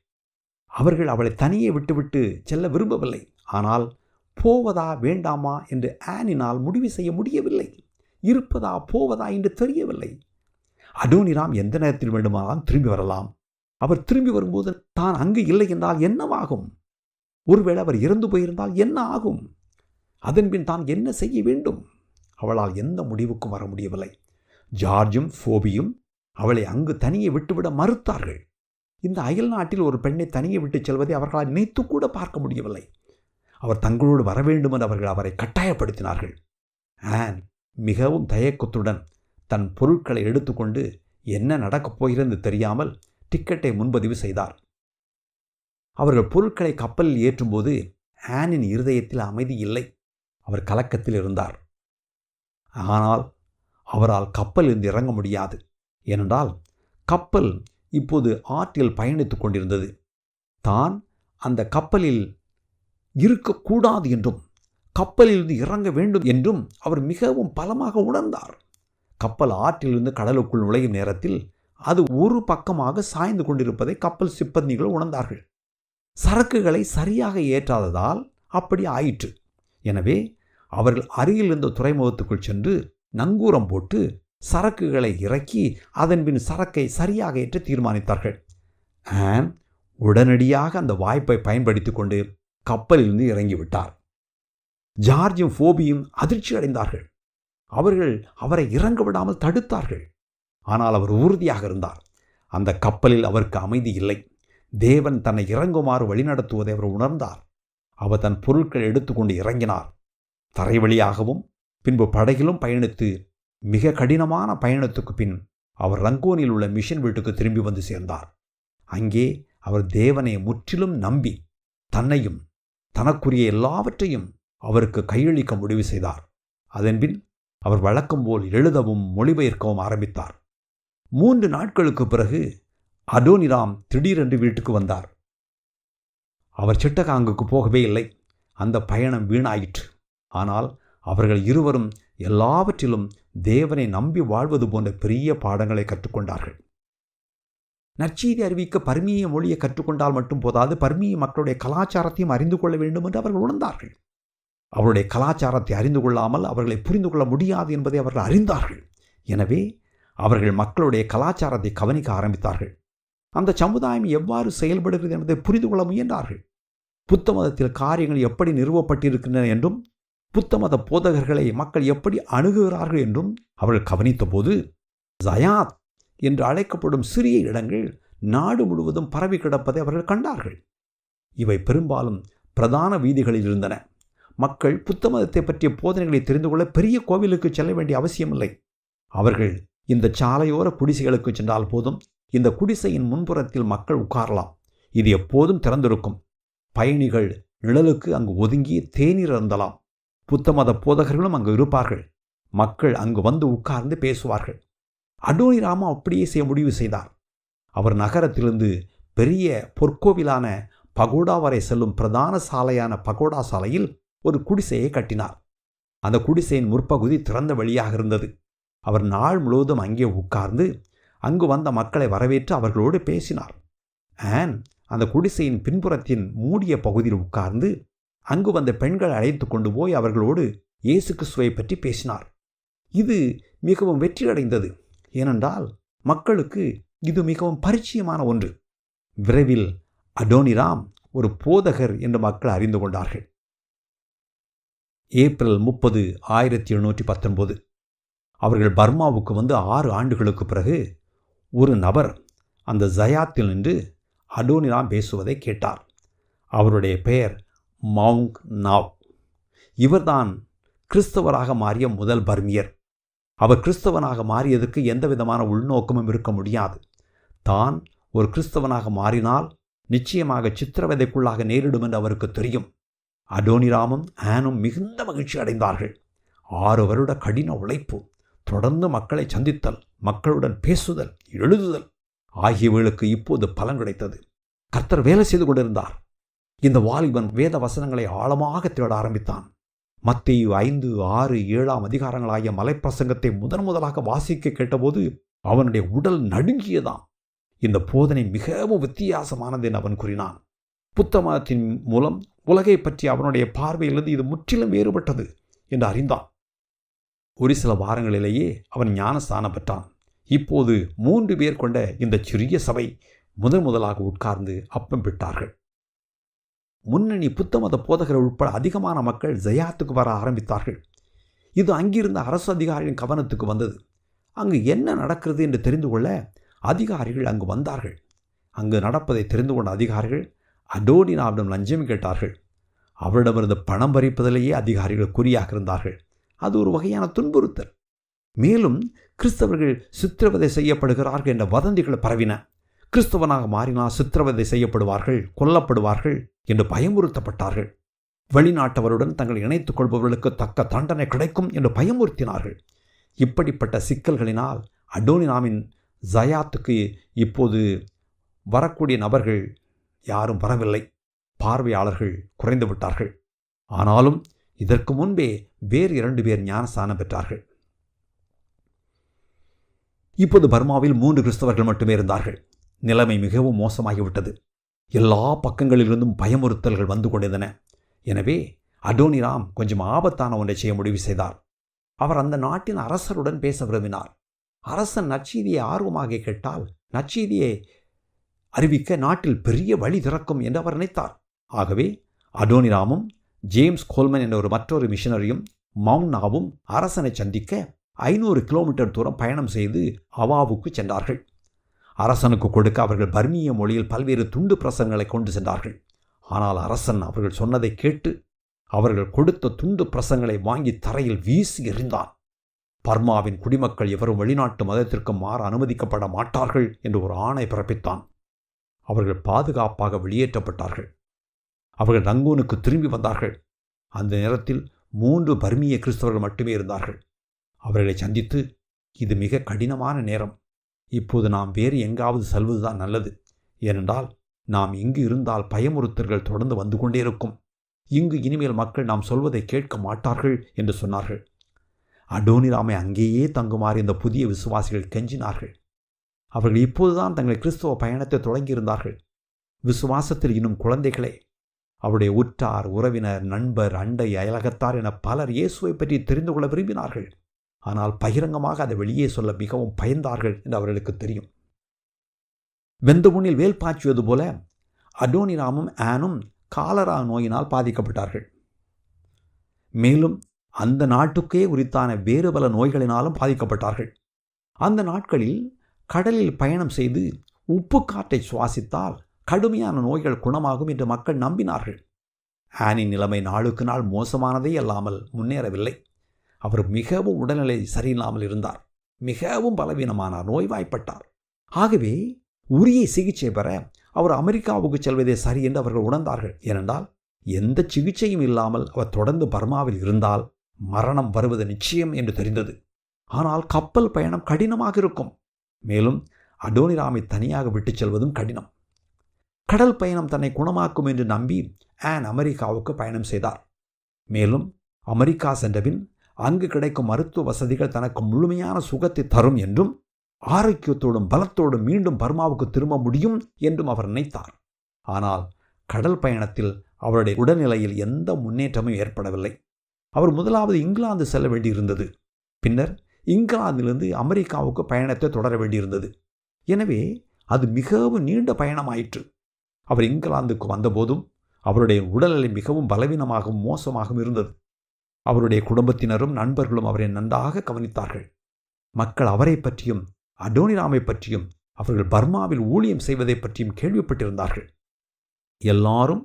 அவர்கள் அவளை தனியே விட்டுவிட்டு செல்ல விரும்பவில்லை. ஆனால் போவதா வேண்டாமா என்று ஆனினால் முடிவு செய்ய முடியவில்லை. இருப்பதா போவதா என்று தெரியவில்லை. அடோனிராம் எந்த நேரத்தில் வேண்டுமானால் திரும்பி வரலாம். அவர் திரும்பி வரும்போது தான் அங்கு இல்லை என்றால் என்னவாகும்? ஒருவேளை அவர் இறந்து போயிருந்தால் என்ன ஆகும்? அதன்பின் தான் என்ன செய்ய வேண்டும்? அவளால் எந்த முடிவுக்கும் வர முடியவில்லை. ஜார்ஜும் ஃபோபியும் அவளை அங்கு தனியே விட்டுவிட மறுத்தார்கள். இந்த அயல் நாட்டில் ஒரு பெண்ணை தனியே விட்டு செல்வதை அவர்களால் நினைத்து கூட பார்க்க முடியவில்லை. அவர் தங்களோடு வர வேண்டும் என்று அவர்கள் அவரை கட்டாயப்படுத்தினார்கள். ஆன் மிகவும் தயக்கத்துடன் தன் பொருட்களை எடுத்துக்கொண்டு என்ன நடக்கப் போகிறது தெரியாமல் டிக்கெட்டை முன்பதிவு செய்தார். அவர்கள் பொருட்களை கப்பலில் ஏற்றும்போது ஆனின் இருதயத்தில் அமைதி இல்லை. அவர் கலக்கத்தில் இருந்தார். ஆனால் அவரால் கப்பலிலிருந்து இறங்க முடியாது. ஏனென்றால் கப்பல் இப்போது ஆற்றில் பயணித்துக் கொண்டிருந்தது. தான் அந்த கப்பலில் இருக்கக்கூடாது என்றும் கப்பலிலிருந்து இறங்க வேண்டும் என்றும் அவர் மிகவும் பலமாக உணர்ந்தார். கப்பல் ஆற்றிலிருந்து கடலுக்குள் நுழையும் நேரத்தில் அது ஒரு பக்கமாக சாய்ந்து கொண்டிருப்பதை கப்பல் சிப்பந்திகள் உணர்ந்தார்கள். சரக்குகளை சரியாக ஏற்றாததால் அப்படி ஆயிற்று. எனவே அவர்கள் அருகில் இருந்த துறைமுகத்துக்குள் சென்று நங்கூரம் போட்டு சரக்குகளை இறக்கி அதன்பின் சரக்கை சரியாக ஏற்ற தீர்மானித்தார்கள். ஆன் உடனடியாக அந்த வாய்ப்பை பயன்படுத்தி கொண்டு கப்பலிலிருந்து இறங்கிவிட்டார். ஜார்ஜும் ஃபோபியும் அதிர்ச்சி அடைந்தார்கள். அவர்கள் அவரை இறங்க விடாமல் தடுத்தார்கள். ஆனால் அவர் உறுதியாக இருந்தார். அந்த கப்பலில் அவருக்கு அமைதி இல்லை. தேவன் தன்னை இறங்குமாறு வழிநடத்துவதை அவர் உணர்ந்தார். அவர் தன் பொருட்களை எடுத்துக்கொண்டு இறங்கினார். தரை வழியாகவும் பின்பு படகிலும் பயணித்து மிக கடினமான பயணத்துக்கு பின் அவர் ரங்கோனில் உள்ள மிஷன் வீட்டுக்கு திரும்பி வந்து சேர்ந்தார். அங்கே அவர் தேவனை முற்றிலும் நம்பி தன்னையும் தனக்குரிய எல்லாவற்றையும் அவருக்கு கையளிக்க முடிவு செய்தார். அதன்பின் அவர் வழக்கம் போல் எழுதவும் மொழிபெயர்க்கவும் ஆரம்பித்தார். 3 நாட்களுக்கு பிறகு அடோனிராம் திடீரென்று வீட்டுக்கு வந்தார். அவர் சிட்டகாங்குக்கு போகவே இல்லை. அந்த பயணம் வீணாயிற்று. ஆனால் அவர்கள் இருவரும் எல்லாவற்றிலும் தேவனை நம்பி வாழ்வது போன்ற பெரிய பாடங்களை கற்றுக்கொண்டார்கள். நற்செய்தி அறிவிக்க பர்மிய மொழியை கற்றுக்கொண்டால் மட்டும் போதாது, பர்மிய மக்களுடைய கலாச்சாரத்தையும் அறிந்து கொள்ள வேண்டும் என்று அவர்கள் உணர்ந்தார்கள். அவருடைய கலாச்சாரத்தை அறிந்து கொள்ளாமல் அவர்களை புரிந்து கொள்ள முடியாது என்பதை அவர்கள் அறிந்தார்கள். எனவே அவர்கள் மக்களுடைய கலாச்சாரத்தை கவனிக்க ஆரம்பித்தார்கள். அந்த சமுதாயம் எவ்வாறு செயல்படுகிறது என்பதை புரிந்து கொள்ள முயன்றார்கள். புத்த மதத்தில் காரியங்கள் எப்படி நிறுவப்பட்டிருக்கின்றன என்றும் புத்த மத போதகர்களை மக்கள் எப்படி அணுகுகிறார்கள் என்றும் அவர்கள் கவனித்த போது ஜயாத் என்று அழைக்கப்படும் சிறிய இடங்கள் நாடு முழுவதும் பரவி கிடப்பதை அவர்கள் கண்டார்கள். இவை பெரும்பாலும் பிரதான வீதிகளில் இருந்தன. மக்கள் புத்த மதத்தை பற்றிய போதனைகளை தெரிந்து கொள்ள பெரிய கோவிலுக்கு செல்ல வேண்டிய அவசியமில்லை. அவர்கள் இந்த சாலையோர குடிசைகளுக்கு சென்றால் போதும். இந்த குடிசையின் முன்புறத்தில் மக்கள் உட்காரலாம். இது எப்போதும் திறந்திருக்கும். பயணிகள் நிழலுக்கு அங்கு ஒதுங்கி தேநீர் அருந்தலாம். புத்த மத போதகர்களும் அங்கு இருப்பார்கள். மக்கள் அங்கு வந்து உட்கார்ந்து பேசுவார்கள். அடோனிராமா அப்படியே செய்ய முடிவு செய்தார். அவர் நகரத்திலிருந்து பெரிய பொற்கோவிலான பகோடா வரை செல்லும் பிரதான சாலையான பகோடா சாலையில் ஒரு குடிசையை கட்டினார். அந்த குடிசையின் முற்பகுதி திறந்த வெளியாக இருந்தது. அவர் நாள் முழுவதும் அங்கே உட்கார்ந்து அங்கு வந்த மக்களை வரவேற்று அவர்களோடு பேசினார். ஆன் அந்த குடிசையின் பின்புறத்தின் மூடிய பகுதியில் உட்கார்ந்து அங்கு வந்த பெண்களை அழைத்து கொண்டு போய் அவர்களோடு இயேசு கிறிஸ்துவை பற்றி பேசினார். இது மிகவும் வெற்றியடைந்தது. ஏனென்றால் மக்களுக்கு இது மிகவும் பரிச்சயமான ஒன்று. விரைவில் அடோனிராம் ஒரு போதகர் என்று மக்கள் அறிந்து கொண்டார்கள். ஏப்ரல் 30, 1719 அவர்கள் பர்மாவுக்கு வந்து 6 ஆண்டுகளுக்கு பிறகு ஒரு நபர் அந்த ஜயாத்தில் நின்று அடோனிராம் பேசுவதை கேட்டார். அவருடைய பெயர் மவுங் நாவ். இவர்தான் கிறிஸ்தவராக மாறிய முதல் பர்மியர். அவர் கிறிஸ்தவனாக மாறியதற்கு எந்த விதமான உள்நோக்கமும் இருக்க முடியாது. தான் ஒரு கிறிஸ்தவனாக மாறினால் நிச்சயமாக சித்திரவதைக்குள்ளாக நேரிடும் என்று அவருக்கு தெரியும். அடோனிராமும் ஆனும் மிகுந்த மகிழ்ச்சி அடைந்தார்கள். 6 வருட கடின உழைப்பு, தொடர்ந்து மக்களை சந்தித்தல், மக்களுடன் பேசுதல், எழுதுதல் ஆகியவர்களுக்கு இப்போது பலன் கிடைத்தது. கர்த்தர் வேலை செய்து கொண்டிருந்தார். இந்த வாலிபன் வேத வசனங்களை ஆழமாக தேட ஆரம்பித்தான். மத்தேயு 5, 6, 7 அதிகாரங்களாகிய மலைப்பிரசங்கத்தை முதலாக வாசிக்க கேட்டபோது அவனுடைய உடல் நடுங்கியதாம். இந்த போதனை மிகவும் வித்தியாசமானது என்று அவன் கூறினான். புத்த மதத்தின் மூலம் உலகை பற்றி அவனுடைய பார்வையிலிருந்து இது முற்றிலும் வேறுபட்டது என்று அறிந்தான். ஒரு சில வாரங்களிலேயே அவன் ஞானஸ்தானம் பெற்றான். இப்போது 3 பேர் கொண்ட இந்த சிறிய சபை முதலாக உட்கார்ந்து அப்பம் பிட்டார்கள். முன்னணி புத்தமத போதகர்கள் உட்பட அதிகமான மக்கள் ஜயாத்துக்கு வர ஆரம்பித்தார்கள். இது அங்கிருந்த அரசு அதிகாரிகளின் கவனத்துக்கு வந்தது. அங்கு என்ன நடக்கிறது என்று தெரிந்து கொள்ள அதிகாரிகள் அங்கு வந்தார்கள். அங்கு நடப்பதை தெரிந்து கொண்ட அதிகாரிகள் அடோனிராமிடம் லஞ்சம் கேட்டார்கள். அவரிடமிருந்து பணம் பறிப்பதிலேயே அதிகாரிகள் குறியாக இருந்தார்கள். அது ஒரு வகையான துன்புறுத்தல். மேலும் கிறிஸ்தவர்கள் சித்திரவதை செய்யப்படுகிறார்கள் என்ற வதந்திகள் பரவின. கிறிஸ்தவனாக மாறினால் சித்திரவதை செய்யப்படுவார்கள், கொல்லப்படுவார்கள் என்று பயமுறுத்தப்பட்டார்கள். வெளிநாட்டவருடன் தங்களை இணைத்துக் கொள்பவர்களுக்கு தக்க தண்டனை கிடைக்கும் என்று பயமுறுத்தினார்கள். இப்படிப்பட்ட சிக்கல்களினால் அடோனிராமின் ஜயாத்துக்கு இப்போது வரக்கூடிய நபர்கள் யாரும் வரவில்லை. பார்வையாளர்கள் குறைந்து விட்டார்கள். ஆனாலும் இதற்கு முன்பே வேறு 2 பேர் ஞானஸ்தானம் பெற்றார்கள். இப்போது பர்மாவில் 3 கிறிஸ்தவர்கள் மட்டுமே இருந்தார்கள். நிலைமை மிகவும் மோசமாகிவிட்டது. எல்லா பக்கங்களிலிருந்தும் பயமுறுத்தல்கள் வந்து கொண்டிருந்தன. எனவே அடோனிராம் கொஞ்சம் ஆபத்தான ஒன்றை செய்ய முடிவு செய்தார். அவர் அந்த நாட்டின் அரசருடன் பேச விரும்பினார். அரசன் நற்செய்தியை ஆர்வமாக கேட்டால் நற்செய்தியை அறிவிக்க நாட்டில் பெரிய வழி திறக்கும் என்று அவர் நினைத்தார். ஆகவே அடோனிராமும் ஜேம்ஸ் கோல்மன் என்ற மற்றொரு மிஷனரியும் மவுனாவும் அரசனை சந்திக்க 500 கிலோமீட்டர் தூரம் பயணம் செய்து அவாவுக்கு சென்றார்கள். அரசனுக்கு கொடுக்க அவர்கள் பர்மிய மொழியில் பல்வேறு துண்டு பிரசங்களை கொண்டு சென்றார்கள். ஆனால் அரசன் அவர்கள் சொன்னதை கேட்டு அவர்கள் கொடுத்த துண்டு பிரசங்களை வாங்கி தரையில் வீசி எறிந்தான். பர்மாவின் குடிமக்கள் எவரும் வெளிநாட்டு மதத்திற்கு மாற அனுமதிக்கப்பட மாட்டார்கள் என்று ஒரு ஆணை பிறப்பித்தான். அவர்கள் பாதுகாப்பாக வெளியேற்றப்பட்டார்கள். அவர்கள் ரங்கூனுக்கு திரும்பி வந்தார்கள். அந்த நேரத்தில் 3 பர்மிய கிறிஸ்தவர்கள் மட்டுமே இருந்தார்கள். அவர்களை சந்தித்து, இது மிக கடினமான நேரம். இப்போது நாம் வேறு எங்காவது செல்வதுதான் நல்லது. ஏனென்றால் நாம் இங்கு இருந்தால் பயமுறுத்தல்கள் தொடர்ந்து வந்து கொண்டே இருக்கும். இங்கு இனிமேல் மக்கள் நாம் சொல்வதை கேட்க மாட்டார்கள் என்று சொன்னார்கள். அடோனிராமை அங்கேயே தங்குமாறு இந்த புதிய விசுவாசிகள் கெஞ்சினார்கள். அவர்கள் இப்போதுதான் தங்கள் கிறிஸ்தவ பயணத்தை தொடங்கியிருந்தார்கள். விசுவாசத்தில் இன்னும் குழந்தைகளே. அவருடைய உற்றார், உறவினர், நண்பர், அண்டை, அயலகத்தார் என பலர் இயேசுவை பற்றி தெரிந்து கொள்ள விரும்பினார்கள். ஆனால் பகிரங்கமாக அதை வெளியே சொல்ல மிகவும் பயந்தார்கள் என்று அவர்களுக்கு தெரியும். வெந்த முன்னில் வேல் பாய்ச்சுவது போல அடோனிராமும் ஆனும் காலரா நோயினால் பாதிக்கப்பட்டார்கள். மேலும் அந்த நாட்டுக்கே உரித்தான வேறு பல நோய்களினாலும் பாதிக்கப்பட்டார்கள். அந்த நாட்களில் கடலில் பயணம் செய்து உப்பு காற்றை சுவாசித்தால் கடுமையான நோய்கள் குணமாகும் என்று மக்கள் நம்பினார்கள். ஆனின் நிலைமை நாளுக்கு நாள் மோசமானதே அல்லாமல் முன்னேறவில்லை. அவர் மிகவும் உடல்நிலை சரியில்லாமல் இருந்தார். மிகவும் பலவீனமானார், நோய்வாய்ப்பட்டார். ஆகவே உரிய சிகிச்சை பெற அவர் அமெரிக்காவுக்கு செல்வதே சரி என்று அவர்கள் உணர்ந்தார்கள். ஏனென்றால் எந்த சிகிச்சையும் இல்லாமல் அவர் தொடர்ந்து பர்மாவில் இருந்தால் மரணம் வருவது நிச்சயம் என்று தெரிந்தது. ஆனால் கப்பல் பயணம் கடினமாக இருக்கும். மேலும் அடோனிராமை தனியாக விட்டுச் செல்வதும் கடினம். கடல் பயணம் தன்னை குணமாக்கும் என்று நம்பி ஆன் அமெரிக்காவுக்கு பயணம் செய்தார். மேலும் அமெரிக்கா சென்றபின் அங்கு கிடைக்கும் மருத்துவ வசதிகள் தனக்கு முழுமையான சுகத்தை தரும் என்றும் ஆரோக்கியத்தோடும் பலத்தோடும் மீண்டும் பர்மாவுக்கு திரும்ப முடியும் என்றும் அவர் நினைத்தார். ஆனால் கடல் பயணத்தில் அவருடைய உடல்நிலையில் எந்த முன்னேற்றமும் ஏற்படவில்லை. அவர் முதலாவது இங்கிலாந்து செல்ல வேண்டியிருந்தது. பின்னர் இங்கிலாந்திலிருந்து அமெரிக்காவுக்கு பயணத்தை தொடர வேண்டியிருந்தது. எனவே அது மிகவும் நீண்ட பயணமாயிற்று. அவர் இங்கிலாந்துக்கு வந்தபோதும் அவருடைய உடல்நிலை மிகவும் பலவீனமாகவும் மோசமாகவும் இருந்தது. அவருடைய குடும்பத்தினரும் நண்பர்களும் அவரை நன்றாக கவனித்தார்கள். மக்கள் அவரை பற்றியும் அடோனிராமை பற்றியும் அவர்கள் பர்மாவில் ஊழியம் செய்வதை பற்றியும் கேள்விப்பட்டிருந்தார்கள். எல்லாரும்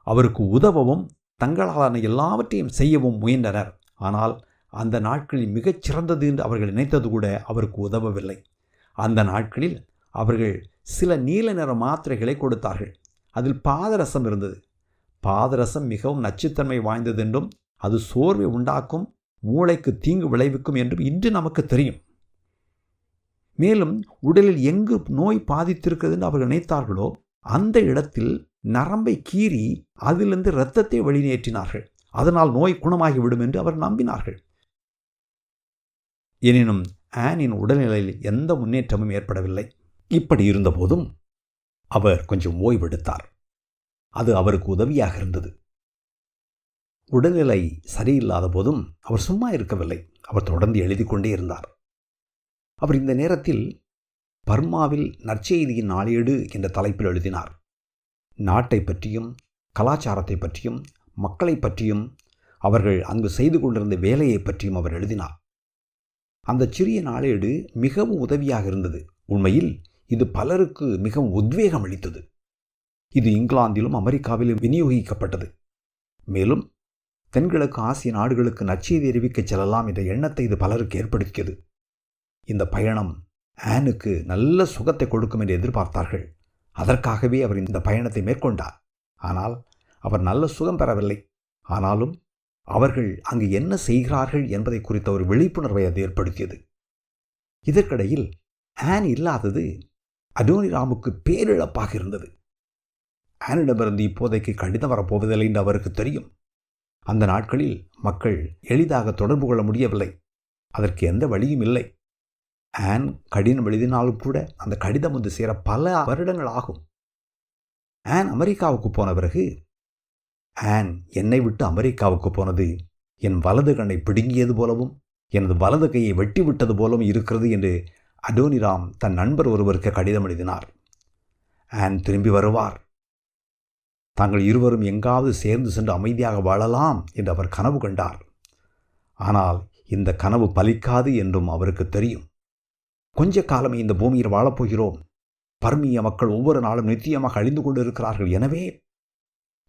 அவருக்கு உதவவும் தங்களாலான எல்லாவற்றையும் செய்யவும் முயன்றனர். ஆனால் அந்த நாட்களில் மிகச் சிறந்தது என்று அவர்கள் நினைத்தது கூட அவருக்கு உதவவில்லை. அந்த நாட்களில் அவர்கள் சில நீல நிற மாத்திரைகளை கொடுத்தார்கள். அதில் பாதரசம் இருந்தது. பாதரசம் மிகவும் நச்சுத்தன்மை வாய்ந்தது என்றும் அது சோர்வை உண்டாக்கும், மூளைக்கு தீங்கு விளைவிக்கும் என்றும் இன்று நமக்கு தெரியும். மேலும் உடலில் எங்கு நோய் பாதித்திருக்கிறது என்று அவர்கள் நினைத்தார்களோ அந்த இடத்தில் நரம்பை கீறி அதிலிருந்து இரத்தத்தை வெளியேற்றினார்கள். அதனால் நோய் குணமாகிவிடும் என்று அவர் நம்பினார்கள். எனினும் ஆனின் உடல்நிலையில் எந்த முன்னேற்றமும் ஏற்படவில்லை. இப்படி இருந்தபோதும் அவர் கொஞ்சம் ஓய்வெடுத்தார். அது அவருக்கு உதவியாக இருந்தது. உடல்நிலை சரியில்லாத போதும் அவர் சும்மா இருக்கவில்லை. அவர் தொடர்ந்து எழுதி கொண்டே இருந்தார். அவர் இந்த நேரத்தில் பர்மாவில் நற்செய்தியின் நாளேடு என்ற தலைப்பில் எழுதினார். நாட்டை பற்றியும் கலாச்சாரத்தை பற்றியும் மக்களை பற்றியும் அவர்கள் அங்கு செய்து கொண்டிருந்த வேலையை பற்றியும் அவர் எழுதினார். அந்த சிறிய நாளேடு மிகவும் உதவியாக இருந்தது. உண்மையில் இது பலருக்கு மிகவும் உத்வேகம் அளித்தது. இது இங்கிலாந்திலும் அமெரிக்காவிலும் விநியோகிக்கப்பட்டது. மேலும் தென்கிழக்கு ஆசிய நாடுகளுக்கு நற்செய்தி அறிவிக்கச் செல்லலாம் என்ற எண்ணத்தை இது பலருக்கு ஏற்படுத்தியது. இந்த பயணம் ஆனுக்கு நல்ல சுகத்தை கொடுக்கும் என்று எதிர்பார்த்தார்கள். அதற்காகவே அவர் இந்த பயணத்தை மேற்கொண்டார். ஆனால் அவர் நல்ல சுகம் பெறவில்லை. ஆனாலும் அவர்கள் அங்கு என்ன செய்கிறார்கள் என்பதை குறித்த ஒரு விழிப்புணர்வை அது ஏற்படுத்தியது. இதற்கிடையில் ஆன் இல்லாதது அடோனிராமுக்கு பேரிழப்பாக இருந்தது. ஆனிடமிருந்து இப்போதைக்கு கடிதம் வரப்போவதில்லை என்று அவருக்கு தெரியும். அந்த நாட்களில் மக்கள் எளிதாக தொடர்பு கொள்ள முடியவில்லை. அதற்கு எந்த வழியும் இல்லை. ஆன் கடிதம் எழுதினாலும் கூட அந்த கடிதம் வந்து சேர பல வருடங்கள் ஆகும். ஆன் அமெரிக்காவுக்கு போன பிறகு, ஆன் என்னை விட்டு அமெரிக்காவுக்கு போனது என் வலது கண்ணை பிடுங்கியது போலவும் எனது வலது கையை வெட்டி விட்டது போலவும் இருக்கிறது என்று அடோனிராம் தன் நண்பர் ஒருவருக்கு கடிதம் எழுதினார். ஆன் திரும்பி வருவார். தாங்கள் இருவரும் எங்காவது சேர்ந்து சென்று அமைதியாக வாழலாம் என்று அவர் கனவு கண்டார். ஆனால் இந்த கனவு பலிக்காது என்றும் அவருக்கு தெரியும். கொஞ்ச காலமே இந்த பூமியில் வாழப்போகிறோம். பர்மிய மக்கள் ஒவ்வொரு நாளும் நித்தியமாக அழிந்து கொண்டு இருக்கிறார்கள். எனவே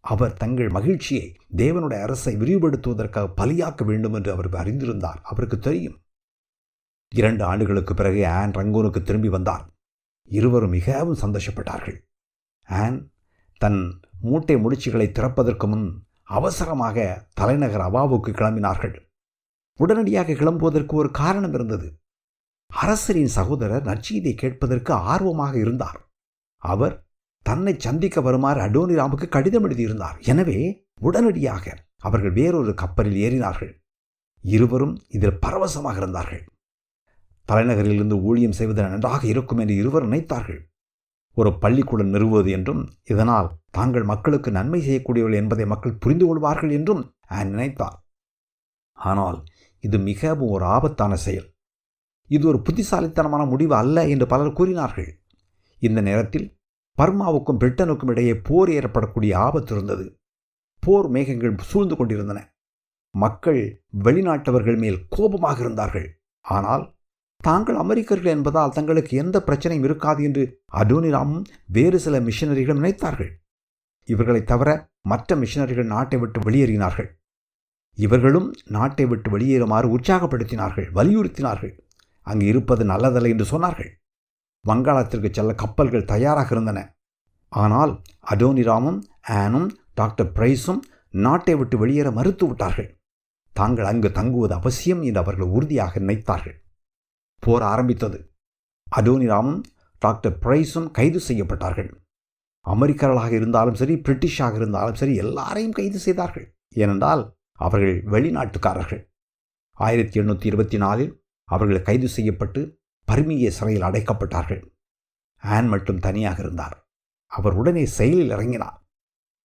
அவர் தங்கள் மகிழ்ச்சியை, தேவனுடைய அரசை விரிவுபடுத்துவதற்காக பலியாக்க வேண்டும் என்று அவர் அறிந்திருந்தார். அவருக்கு தெரியும். 2 ஆண்டுகளுக்கு பிறகு ஆன் ரங்கூனுக்கு திரும்பி வந்தார். இருவரும் மிகவும் சந்தோஷப்பட்டார்கள். ஆன் தன் மூட்டை முடிச்சுகளை திறப்பதற்கு முன் அவசரமாக தலைநகர் அவாவுக்கு கிளம்பினார்கள். உடனடியாக கிளம்புவதற்கு ஒரு காரணம் இருந்தது. அரசரின் சகோதரர் நற்செய்தியை கேட்பதற்கு ஆர்வமாக இருந்தார். அவர் தன்னை சந்திக்க வருமாறு அடோனிராமுக்கு கடிதம் எழுதியிருந்தார். எனவே உடனடியாக அவர்கள் வேறொரு கப்பலில் ஏறினார்கள். இருவரும் இதில் பரவசமாக இருந்தார்கள். தலைநகரிலிருந்து ஊழியம் செய்வது நன்றாக இருக்கும் என்று இருவர் நினைத்தார்கள். ஒரு பள்ளிக்கூடம் நிறுவுவது என்றும் இதனால் தாங்கள் மக்களுக்கு நன்மை செய்யக்கூடியவர்கள் என்பதை மக்கள் புரிந்து கொள்வார்கள் என்றும் ஆன் நினைத்தார். ஆனால் இது மிகவும் ஒரு ஆபத்தான செயல். இது ஒரு புத்திசாலித்தனமான முடிவு அல்ல என்று பலர் கூறினார்கள். இந்த நேரத்தில் பர்மாவுக்கும் பிரிட்டனுக்கும் இடையே போர் ஏற்படக்கூடிய ஆபத்து இருந்தது. போர் மேகங்கள் சூழ்ந்து கொண்டிருந்தன. மக்கள் வெளிநாட்டவர்கள் மேல் கோபமாக இருந்தார்கள். ஆனால் தாங்கள் அமெரிக்கர்கள் என்பதால் தங்களுக்கு எந்த பிரச்சனையும் இருக்காது என்று அடோனிராமும் வேறு சில மிஷனரிகளும் நினைத்தார்கள். இவர்களை தவிர மற்ற மிஷனரிகள் நாட்டை விட்டு வெளியேறினார்கள். இவர்களும் நாட்டை விட்டு வெளியேறுமாறு உற்சாகப்படுத்தினார்கள், வலியுறுத்தினார்கள். அங்கு இருப்பது நல்லதல்ல என்று சொன்னார்கள். வங்காளத்திற்கு செல்ல கப்பல்கள் தயாராக இருந்தன. ஆனால் அடோனிராமும் ஆனும் டாக்டர் பிரைஸும் நாட்டை விட்டு வெளியேற மறுத்து விட்டார்கள். தாங்கள் அங்கு தங்குவது அவசியம் என்று அவர்கள் உறுதியாக நினைத்தார்கள். போர் ஆரம்பித்தது. அடோனிராமும் டாக்டர் பிரைஸும் கைது செய்யப்பட்டார்கள். அமெரிக்கர்களாக இருந்தாலும் சரி, பிரிட்டிஷாக இருந்தாலும் சரி, எல்லாரையும் கைது செய்தார்கள். ஏனென்றால் அவர்கள் வெளிநாட்டுக்காரர்கள். 1824 அவர்கள் கைது செய்யப்பட்டு பர்மிய சிறையில் அடைக்கப்பட்டார்கள். ஆன் மட்டும் தனியாக இருந்தார். அவர் உடனே செயலில் இறங்கினார்.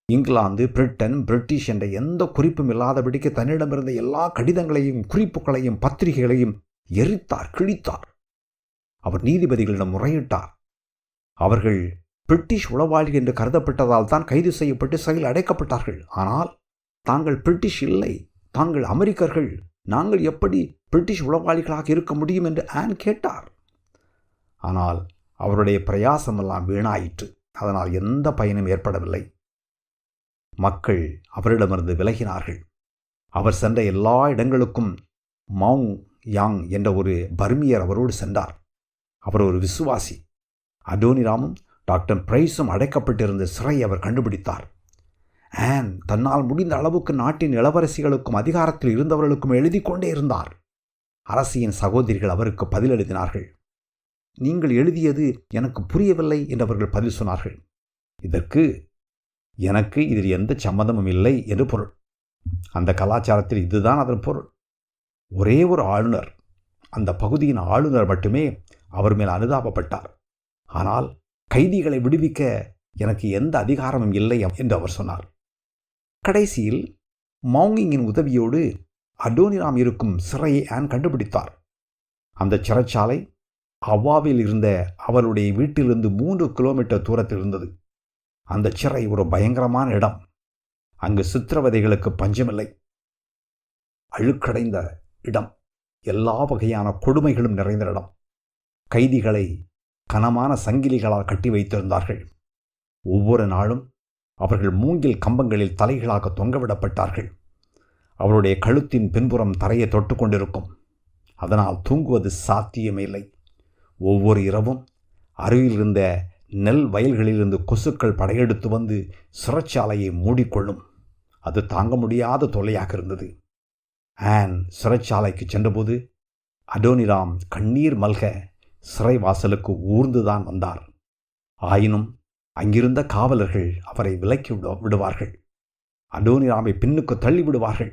இங்கிலாந்து, பிரிட்டன், பிரிட்டிஷ் என்ற எந்த குறிப்பும் இல்லாதபடிக்கு தன்னிடமிருந்த எல்லா கடிதங்களையும் குறிப்புகளையும் பத்திரிகைகளையும் எரித்தார், கிழித்தார். அவர் நீதிபதிகளிடம் முறையிட்டார். அவர்கள் பிரிட்டிஷ் உளவாளி என்று கருதப்பட்டதால் தான் கைது செய்யப்பட்டு சிறையில் அடைக்கப்பட்டார்கள். ஆனால் தாங்கள் பிரிட்டிஷ் இல்லை, தாங்கள் அமெரிக்கர்கள், நாங்கள் எப்படி பிரிட்டிஷ் உளவாளிகளாக இருக்க முடியும் என்று ஆன் கேட்டார். ஆனால் அவருடைய பிரயாசமெல்லாம் வீணாயிற்று. அதனால் எந்த பயனும் ஏற்படவில்லை. மக்கள் அவரிடமிருந்து விலகினார்கள். அவர் சென்ற எல்லா இடங்களுக்கும் மவுங் யாங் என்ற ஒரு பர்மியர் அவரோடு சென்றார். அவர் ஒரு விசுவாசி. அடோனிராமும் டாக்டர் பிரைஸும் அடைக்கப்பட்டிருந்த சிறை அவர் கண்டுபிடித்தார். ஆன் தன்னால் முடிந்த அளவுக்கு நாட்டின் இளவரசிகளுக்கும் அதிகாரத்தில் இருந்தவர்களுக்கும் எழுதி கொண்டே இருந்தார். அரசியின் சகோதரிகள் அவருக்கு பதில் எழுதினார்கள். நீங்கள் எழுதியது எனக்கு புரியவில்லை என்றவர்கள் பதில் சொன்னார்கள். இதற்கு எனக்கு இதில் எந்த சம்மதமும் இல்லை என்று பொருள். அந்த கலாச்சாரத்தில் இதுதான் அதன் பொருள். ஒரே ஒரு ஆளுநர், அந்த பகுதியின் ஆளுநர் மட்டுமே அவர் மேல் அனுதாபப்பட்டார். ஆனால் கைதிகளை விடுவிக்க எனக்கு எந்த அதிகாரமும் இல்லை என்று அவர் சொன்னார். கடைசியில் மௌங்கிங்கின் உதவியோடு அடோனிராம் இருக்கும் சிறையை ஆன் கண்டுபிடித்தார். அந்த சிறைச்சாலை அவ்வாவில் இருந்த அவருடைய வீட்டிலிருந்து 3 கிலோமீட்டர் தூரத்தில் இருந்தது. அந்த சிறை ஒரு பயங்கரமான இடம். அங்கு சித்திரவதைகளுக்கு பஞ்சமில்லை. அழுக்கடைந்த இடம், எல்லா வகையான கொடுமைகளும் நிறைந்த இடம். கைதிகளை கனமான சங்கிலிகளால் கட்டி வைத்திருந்தார்கள். ஒவ்வொரு நாளும் அவர்கள் மூங்கில் கம்பங்களில் தலைகளாக தொங்கவிடப்பட்டார்கள். அவருடைய கழுத்தின் பின்புறம் தரையை தொட்டு கொண்டிருக்கும். அதனால் தூங்குவது சாத்தியமே இல்லை. ஒவ்வொரு இரவும் அருகில் இருந்த நெல் வயல்களிலிருந்து கொசுக்கள் படையெடுத்து வந்து சிறைச்சாலையை மூடிக்கொள்ளும். அது தாங்க முடியாத தொல்லையாக இருந்தது. ஆன் சிறைச்சாலைக்கு சென்றபோது அடோனிராம் கண்ணீர் மல்க சிறை வாசலுக்கு ஊர்ந்துதான் வந்தார். ஆயினும் அங்கிருந்த காவலர்கள் அவரை விலக்கி விடுவார்கள். அடோனிராமை பின்னுக்கு தள்ளிவிடுவார்கள்.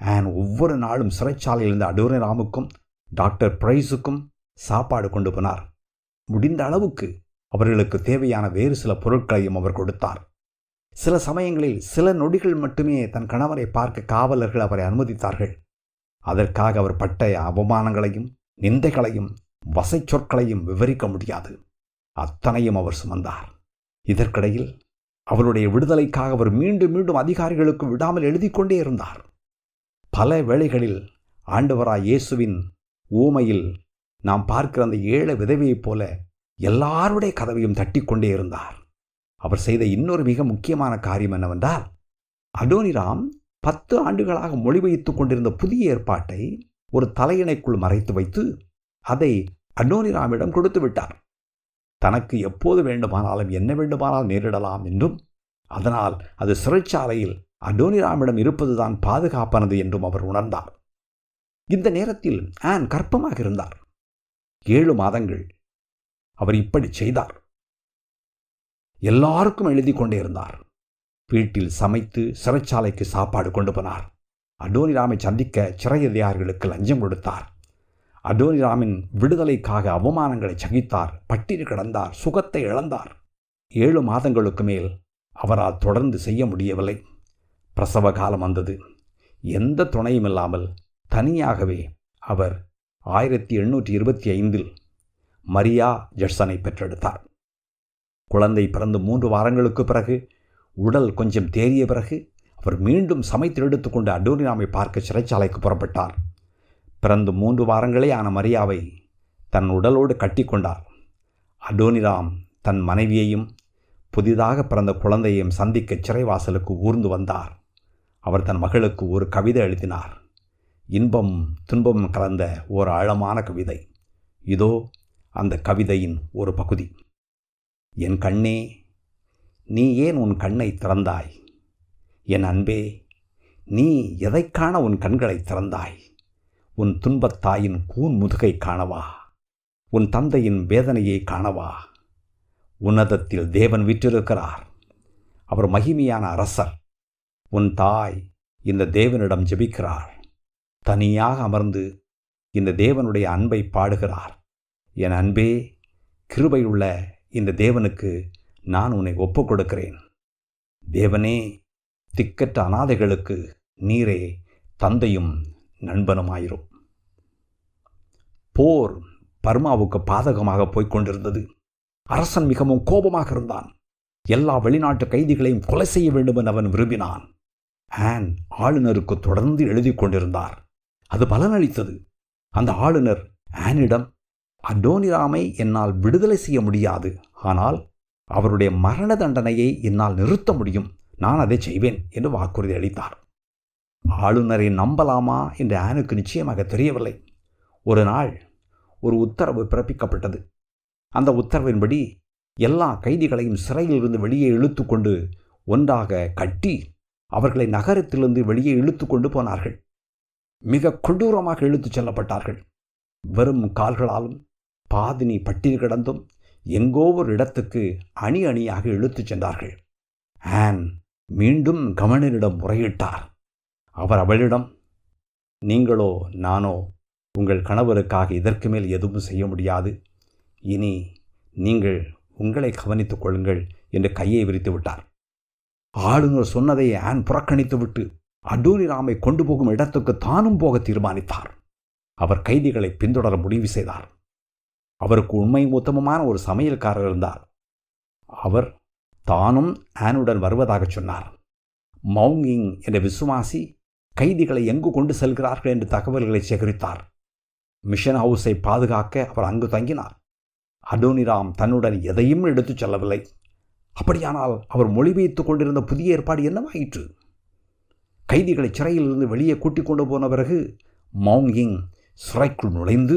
ஆன் ஒவ்வொரு நாளும் சிறைச்சாலையில் இருந்த அடோனிராமுக்கும் டாக்டர் பிரைஸுக்கும் சாப்பாடு கொண்டு போனார். முடிந்த அளவுக்கு அவர்களுக்கு தேவையான வேறு சில பொருட்களையும் அவர் கொடுத்தார். சில சமயங்களில் சில நொடிகள் மட்டுமே தன் கணவரை பார்க்க காவலர்கள் அவரை அனுமதித்தார்கள். அதற்காக அவர் பட்ட அவமானங்களையும் நிந்தைகளையும் வசை சொற்களையும் விவரிக்க முடியாது. அத்தனையும் அவர் சுமந்தார். இதற்கிடையில் அவருடைய விடுதலைக்காக அவர் மீண்டும் மீண்டும் அதிகாரிகளுக்கு விடாமல் எழுதி கொண்டே இருந்தார். பல வேளைகளில் ஆண்டவராய் இயேசுவின் ஊமையில் நாம் பார்க்கிற அந்த ஏழை விதவையைப் போல எல்லாருடைய கதவையும் தட்டி கொண்டே இருந்தார். அவர் செய்த இன்னொரு மிக முக்கியமான காரியம் என்னவென்றால், அடோனிராம் 10 ஆண்டுகளாக மொழிபெயர்த்து கொண்டிருந்த புதிய ஏற்பாட்டை ஒரு தலையணைக்குள் மறைத்து வைத்து அதை அடோனிராமிடம் கொடுத்து விட்டார். தனக்கு எப்போது வேண்டுமானாலும் என்ன வேண்டுமானால் நேரிடலாம் என்றும், அதனால் அது சிறைச்சாலையில் அடோனிராமிடம் இருப்பதுதான் பாதுகாப்பானது என்றும் அவர் உணர்ந்தார். இந்த நேரத்தில் ஆன் கர்ப்பமாக இருந்தார். 7 மாதங்கள் அவர் இப்படி செய்தார். எல்லாருக்கும் எழுதி கொண்டே இருந்தார். வீட்டில் சமைத்து சிறைச்சாலைக்கு சாப்பாடு கொண்டு போனார். அடோனிராமை சந்திக்க சிறை அதிகாரிகளுக்கு லஞ்சம் கொடுத்தார். அடோனிராமின் விடுதலைக்காக அவமானங்களை சகித்தார். பட்டினி கிடந்தார். சுகத்தை இழந்தார். 7 மாதங்களுக்கு மேல் அவரால் தொடர்ந்து செய்ய முடியவில்லை. பிரசவ காலம் வந்தது. எந்த துணையும் இல்லாமல் தனியாகவே அவர் 1825 மரியா ஜட்சனை பெற்றெடுத்தார். குழந்தை பிறந்து 3 வாரங்களுக்கு பிறகு, உடல் கொஞ்சம் தேறிய பிறகு, அவர் மீண்டும் சமைத்து எடுத்துக்கொண்டு அடோனிராமை பார்க்க சிறைச்சாலைக்கு புறப்பட்டார். பிறந்து 3 வாரங்களே ஆன மரியாவை தன் உடலோடு கட்டி கொண்டார். அடோனிராம் தன் மனைவியையும் புதிதாக பிறந்த குழந்தையையும் சந்திக்க சிறைவாசலுக்கு ஊர்ந்து வந்தார். அவர் தன் மகளுக்கு ஒரு கவிதை எழுதினார். இன்பம் துன்பம் கலந்த ஒரு ஆழமான கவிதை. இதோ அந்த கவிதையின் ஒரு பகுதி. என் கண்ணே, நீ ஏன் உன் கண்ணை திறந்தாய்? என் அன்பே, நீ எதைக் காண உன் கண்களை திறந்தாய்? உன் துன்பத்தாயின் கூன் முதுகை காணவா? உன் தந்தையின் வேதனையை காணவா? உன்னதத்தில் தேவன் வீற்றிருக்கிறார். அவர் மகிமையான அரசர். உன் தாய் இந்த தேவனிடம் ஜெபிக்கிறார். தனியாக அமர்ந்து இந்த தேவனுடைய அன்பை பாடுகிறார். என் அன்பே, கிருபையுள்ள இந்த தேவனுக்கு நான் உன்னை ஒப்புக் கொடுக்கிறேன். தேவனே, திக்கற்ற அனாதைகளுக்கு நீரே தந்தையும் நண்பனுமாயிரும். போர் பர்மாவுக்கு பாதகமாக போய்கொண்டிருந்தது. அரசன் மிகவும் கோபமாக இருந்தான். எல்லா வெளிநாட்டு கைதிகளையும் கொலை செய்ய வேண்டும் என அவன் விரும்பினான். ஆன் ஆளுநருக்கு தொடர்ந்து எழுதி கொண்டிருந்தார். அது பலனளித்தது. அந்த ஆளுநர் ஆனிடம், அடோனிராமை என்னால் விடுதலை செய்ய முடியாது, ஆனால் அவருடைய மரண தண்டனையை என்னால் நிறுத்த முடியும். நான் அதை செய்வேன் என்று வாக்குறுதி அளித்தார். ஆளுநரை நம்பலாமா என்று ஆனுக்கு நிச்சயமாக தெரியவில்லை. ஒரு நாள் ஒரு உத்தரவு பிறப்பிக்கப்பட்டது. அந்த உத்தரவின்படி எல்லா கைதிகளையும் சிறையிலிருந்து வெளியே இழுத்து கொண்டு ஒன்றாக கட்டி அவர்களை நகரத்திலிருந்து வெளியே இழுத்து கொண்டு போனார்கள். மிக கொடூரமாக இழுத்துச் செல்லப்பட்டார்கள். வெறும் கால்களாலும் பாதினி பட்டினி கிடந்தும் எங்கோ ஒரு இடத்துக்கு அணி அணியாக இழுத்துச் சென்றார்கள். ஆன் மீண்டும் கவர்னரிடம் முறையிட்டார். அவர் அவளிடம், நீங்களோ நானோ உங்கள் கணவருக்காக இதற்கு மேல் எதுவும் செய்ய முடியாது. இனி நீங்கள் உங்களை கவனித்துக் கொள்ளுங்கள் என்று கையை விரித்து விட்டார். ஆளுநர் சொன்னதை ஆன் புறக்கணித்துவிட்டு அடோனிராமை கொண்டு போகும் இடத்துக்கு தானும் போக தீர்மானித்தார். அவர் கைதிகளை பின்தொடர முடிவு செய்தார். அவருக்கு உண்மை உத்தமமான ஒரு சமையல்காரர் இருந்தார். அவர் தானும் ஆனுடன் வருவதாக சொன்னார். மவுங்கிங் என்ற விசுவாசி கைதிகளை எங்கு கொண்டு செல்கிறார்கள் என்று தகவல்களை சேகரித்தார். மிஷன் ஹவுஸை பாதுகாக்க அவர் அங்கு தங்கினார். அடோனிராம் தன்னுடன் எதையும் எடுத்துச் செல்லவில்லை. அப்படியானால் அவர் மொழிபெயர்த்து கொண்டிருந்த புதிய ஏற்பாடு என்னவாயிற்று? கைதிகளை சிறையிலிருந்து வெளியே கூட்டிக் கொண்டு போன பிறகு மவுங்கிங் சிறைக்குள் நுழைந்து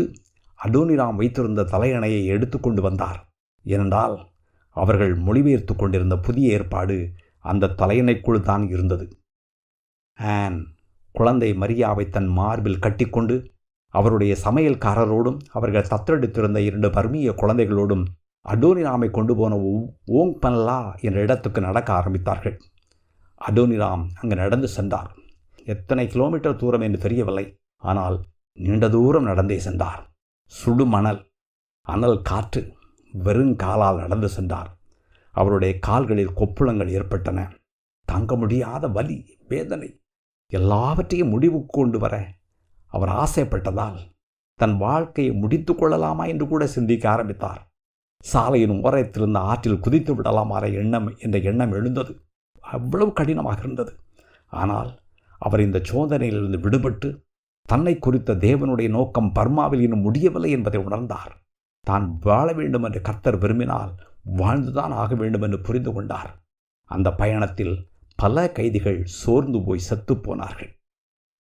அடோனிராம் வைத்திருந்த தலையணையை எடுத்துக்கொண்டு வந்தார். ஏனென்றால் அவர்கள் மொழிபெயர்த்து கொண்டிருந்த புதிய ஏற்பாடு அந்த தலையணைக்குள் தான் இருந்தது. ஆன் குழந்தை மரியாவை தன் மார்பில் கட்டிக்கொண்டு அவருடைய சமையல்காரரோடும் அவர்கள் தத்தெடுத்திருந்த 2 பர்மிய குழந்தைகளோடும் அடோனிராமை கொண்டு போன ஓங்பன்லா என்ற இடத்துக்கு நடக்க ஆரம்பித்தார்கள். அடோனிராம் அங்கு நடந்து சென்றார். எத்தனை கிலோமீட்டர் தூரம் என்று தெரியவில்லை. ஆனால் நீண்ட தூரம் நடந்தே சென்றார். சுடுமணல், அனல் காற்று, வெறுங்காலால் நடந்து சென்றார். அவருடைய கால்களில் கொப்புளங்கள் ஏற்பட்டன. தாங்க முடியாத வலி, வேதனை எல்லாவற்றையும் முடிவுக்கு கொண்டு வர அவர் ஆசைப்பட்டதால் தன் வாழ்க்கையை முடித்து கொள்ளலாமா என்று கூட சிந்திக்க ஆரம்பித்தார். சாலையின் ஓரத்திலிருந்த ஆற்றில் குதித்து விடலாமா என்ற எண்ணம் எழுந்தது. அவ்வளவு கடினமாக இருந்தது. ஆனால் அவர் இந்த சோதனையிலிருந்து விடுபட்டு தன்னை குறித்த தேவனுடைய நோக்கம் பர்மாவில் இன்னும் முடியவில்லை என்பதை உணர்ந்தார். தான் வாழ வேண்டும் என்று கர்த்தர் விரும்பினால் வாழ்ந்துதான் ஆக வேண்டும் என்று புரிந்து கொண்டார். அந்த பயணத்தில் பல கைதிகள் சோர்ந்து போய் செத்துப்போனார்கள்.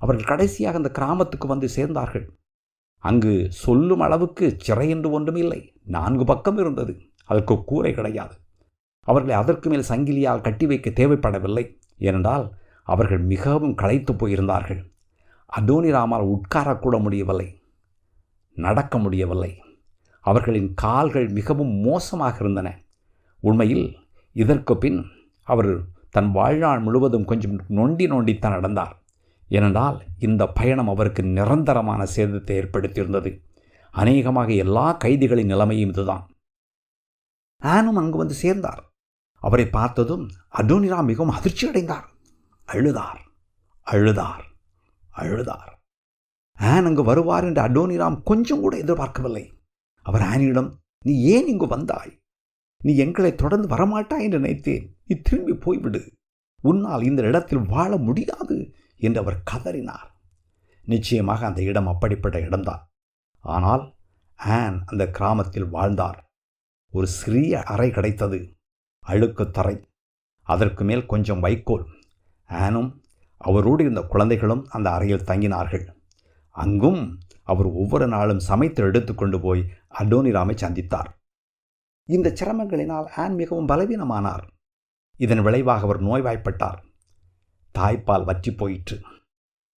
அவர்கள் கடைசியாக அந்த கிராமத்துக்கு வந்து சேர்ந்தார்கள். அங்கு சொல்லும் அளவுக்கு சிறை என்று ஒன்றும் இல்லை. 4 பக்கம் இருந்தது. அதற்கு கூரை கிடையாது. அவர்களை அதற்கு மேல் சங்கிலியால் கட்டி வைக்க தேவைப்படவில்லை. ஏனென்றால் அவர்கள் மிகவும் களைத்து போயிருந்தார்கள். அடோனிராமால் உட்காரக்கூட முடியவில்லை, நடக்க முடியவில்லை. அவர்களின் கால்கள் மிகவும் மோசமாக இருந்தன. உண்மையில் இதற்கு பின் அவர் தன் வாழ்நாள் முழுவதும் கொஞ்சம் நொண்டித்தான் நடந்தார். ஏனென்றால் இந்த பயணம் அவருக்கு நிரந்தரமான சேதத்தை ஏற்படுத்தியிருந்தது. அநேகமாக எல்லா கைதிகளின் நிலைமையும் இதுதான். ஆனும் அங்கு வந்து சேர்ந்தார். அவரை பார்த்ததும் அடோனிராம் மிகவும் அதிர்ச்சி அடைந்தார். அழுதார், அழுதார், அழுதார். ஆன் அங்கு வருவார் என்று அடோனிராம் கொஞ்சம் கூட எதிர்பார்க்கவில்லை. அவர் ஆனியிடம், நீ ஏன் இங்கு வந்தாய்? நீ எங்களை தொடர்ந்து வரமாட்டாய் என்று நினைத்தேன். நீ திரும்பி போய்விடு. உன்னால் இந்த இடத்தில் வாழ முடியாது என்று அவர் கதறினார். நிச்சயமாக அந்த இடம் அப்படிப்பட்ட இடம்தான். ஆனால் ஆன் அந்த கிராமத்தில் வாழ்ந்தார். ஒரு சிறிய அறை கிடைத்தது. அழுக்கு தரை, அதற்கு மேல் கொஞ்சம் வைக்கோல். ஆனும் அவரோடு இருந்த குழந்தைகளும் அந்த அறையில் தங்கினார்கள். அங்கும் அவர் ஒவ்வொரு நாளும் சமைத்து எடுத்துக்கொண்டு போய் அடோனிராமை சந்தித்தார். இந்த சிரமங்களினால் ஆன் மிகவும் பலவீனமானார். இதன் விளைவாக அவர் நோய்வாய்ப்பட்டார். தாய்ப்பால் வற்றி போயிற்று.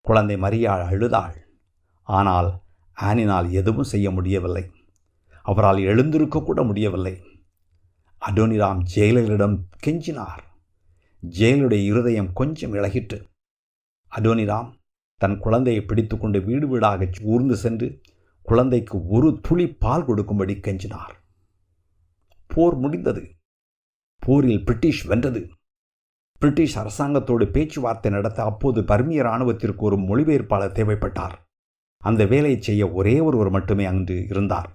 குழந்தை மரியாள் அழுதாள். ஆனால் ஆனினால் எதுவும் செய்ய முடியவில்லை. அவரால் எழுந்திருக்கக்கூட முடியவில்லை. அடோனிராம் ஜெயிலரிடம் கெஞ்சினார். ஜெயிலுடைய இருதயம் கொஞ்சம் இளகிற்று. அடோனிராம் தன் குழந்தையை பிடித்துக்கொண்டு வீடு வீடாக ஊர்ந்து சென்று குழந்தைக்கு ஒரு துளி பால் கொடுக்கும்படி கெஞ்சினார். போர் முடிந்தது. போரில் பிரிட்டிஷ் வென்றது. பிரிட்டிஷ் அரசாங்கத்தோடு பேச்சுவார்த்தை நடத்த அப்போது பர்மிய இராணுவத்திற்கு ஒரு மொழிபெயர்ப்பாளர் தேவைப்பட்டார். அந்த வேலையை செய்ய ஒரே ஒருவர் மட்டுமே அங்கு இருந்தார்.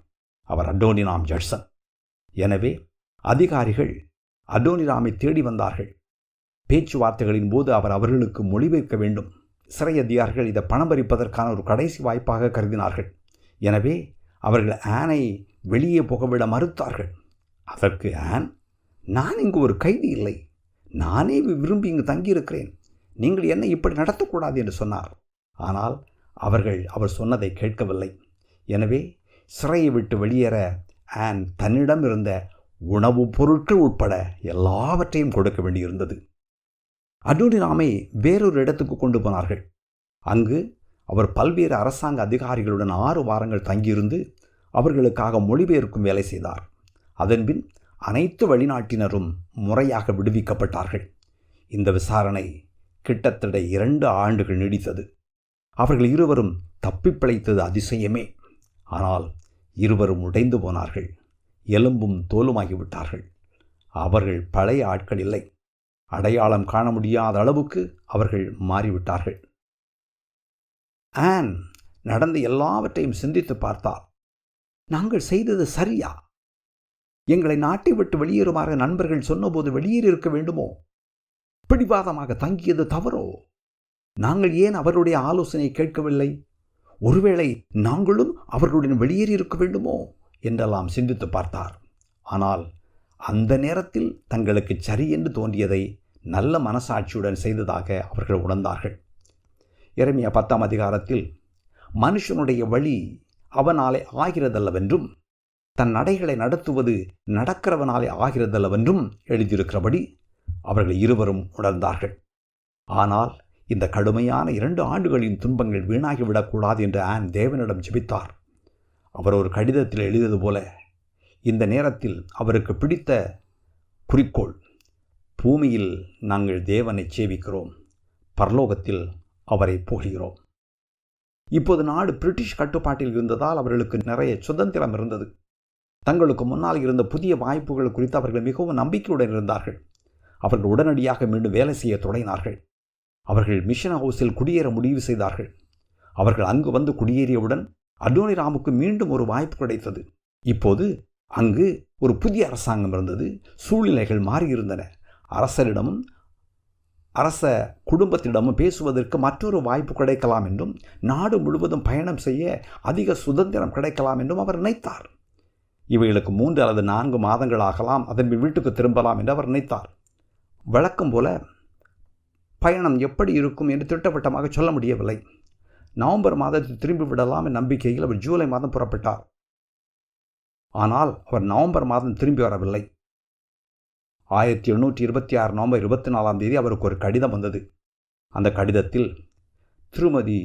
அவர் அடோனிராம் ஜட்சன். எனவே அதிகாரிகள் அடோனிராமை தேடி வந்தார்கள். பேச்சுவார்த்தைகளின் போது அவர் அவர்களுக்கு மொழிபெயர்க்க வேண்டும். சிறை அதிகாரிகள் இதை பணம் பறிப்பதற்கான ஒரு கடைசி வாய்ப்பாக கருதினார்கள். எனவே அவர்கள் ஆனை வெளியே புகவிட மறுத்தார்கள். அதற்கு ஆன், நான் இங்கு ஒரு கைதி இல்லை, நானே விரும்பி இங்கு தங்கியிருக்கிறேன், நீங்கள் என்னை இப்படி நடத்தக்கூடாது என்று சொன்னார். ஆனால் அவர்கள் அவர் சொன்னதை கேட்கவில்லை. எனவே சிறையை விட்டு வெளியேற ஆன் தன்னிடம் இருந்த உணவுப் பொருட்கள் உட்பட எல்லாவற்றையும் கொடுக்க வேண்டியிருந்தது. அடோனிராமை வேறொரு இடத்துக்கு கொண்டு போனார்கள். அங்கு அவர் பல்வேறு அரசாங்க அதிகாரிகளுடன் 6 வாரங்கள் தங்கியிருந்து அவர்களுக்காக மொழிபெயர்க்கும் வேலை செய்தார். அதன்பின் அனைத்து வெளிநாட்டினரும் முறையாக விடுவிக்கப்பட்டார்கள். இந்த விசாரணை கிட்டத்தட்ட 2 ஆண்டுகள் நீடித்தது. அவர்கள் இருவரும் தப்பிப்பிழைத்தது அதிசயமே. ஆனால் இருவரும் உடைந்து போனார்கள். எலும்பும் தோலுமாகிவிட்டார்கள். அவர்கள் பழைய ஆட்கள் இல்லை. அடையாளம் காண முடியாத அளவுக்கு அவர்கள் மாறிவிட்டார்கள். ஆன் நடந்த எல்லாவற்றையும் சிந்தித்து பார்த்தார். நாங்கள் செய்தது சரியா? எங்களை நாட்டை விட்டு வெளியேறுமாறு நண்பர்கள் சொன்னபோது வெளியேறியிருக்க வேண்டுமோ? பிடிவாதமாக தங்கியது தவறோ? நாங்கள் ஏன் அவருடைய ஆலோசனை கேட்கவில்லை? ஒருவேளை நாங்களும் அவர்களுடன் வெளியேறியிருக்க வேண்டுமோ என்றெல்லாம் சிந்தித்து பார்த்தார். ஆனால் அந்த நேரத்தில் தங்களுக்கு சரி என்று தோன்றியதை நல்ல மனசாட்சியுடன் செய்ததாக அவர்கள் உணர்ந்தார்கள். எரேமியா 10ஆம் அதிகாரத்தில் மனுஷனுடைய வழி அவனாலே ஆகிறதல்லவென்றும் தன் நடைகளை நடத்துவது நடக்கிறவனாலே ஆகிறதல்லவென்றும் எழுதியிருக்கிறபடி அவர்கள் இருவரும் உணர்ந்தார்கள். ஆனால் இந்த கடுமையான 2 ஆண்டுகளின் துன்பங்கள் வீணாகிவிடக்கூடாது என்று ஆன் தேவனிடம் ஜெபித்தார். அவர் ஒரு கடிதத்தில் எழுதியது போல, இந்த நேரத்தில் அவருக்கு பிடித்த குறிக்கோள், பூமியில் நாங்கள் தேவனை சேவிக்கிறோம், பரலோகத்தில் அவரை புகழ்கிறோம். இப்போது நாடு பிரிட்டிஷ் கட்டுப்பாட்டில் இருந்ததால் அவர்களுக்கு நிறைய சுதந்திரம் இருந்தது. தங்களுக்கு முன்னால் இருந்த புதிய வாய்ப்புகள் குறித்து அவர்கள் மிகவும் நம்பிக்கையுடன் இருந்தார்கள். அவர்கள் உடனடியாக மீண்டும் வேலை செய்ய தொடங்கினார்கள். அவர்கள் மிஷன் ஹவுஸில் குடியேற முடிவு செய்தார்கள். அவர்கள் அங்கு வந்து குடியேறியவுடன் அடோனிராமுக்கு மீண்டும் ஒரு வாய்ப்பு கிடைத்தது. இப்போது அங்கு ஒரு புதிய அரசாங்கம் இருந்தது. சூழ்நிலைகள் மாறியிருந்தன. அரசரிடமும் அரச குடும்பத்திடமும் பேசுவதற்கு மற்றொரு வாய்ப்பு கிடைக்கலாம் என்றும், நாடு முழுவதும் பயணம் செய்ய அதிக சுதந்திரம் கிடைக்கலாம் என்றும் அவர் நினைத்தார். இவைகளுக்கு 3 அல்லது 4 மாதங்கள் ஆகலாம், அதன் வீட்டுக்கு திரும்பலாம் என்று அவர் நினைத்தார். வழக்கம் போல பயணம் எப்படி இருக்கும் என்று திட்டவட்டமாக சொல்ல முடியவில்லை. நவம்பர் மாதத்தில் திரும்பிவிடலாம் என்ற நம்பிக்கையில் அவர் ஜூலை மாதம் புறப்பட்டார். ஆனால் அவர் நவம்பர் மாதம் திரும்பி வரவில்லை. 1826 நவம்பர் 24ஆம் தேதி அவருக்கு ஒரு கடிதம் வந்தது. அந்த கடிதத்தில் திருமதி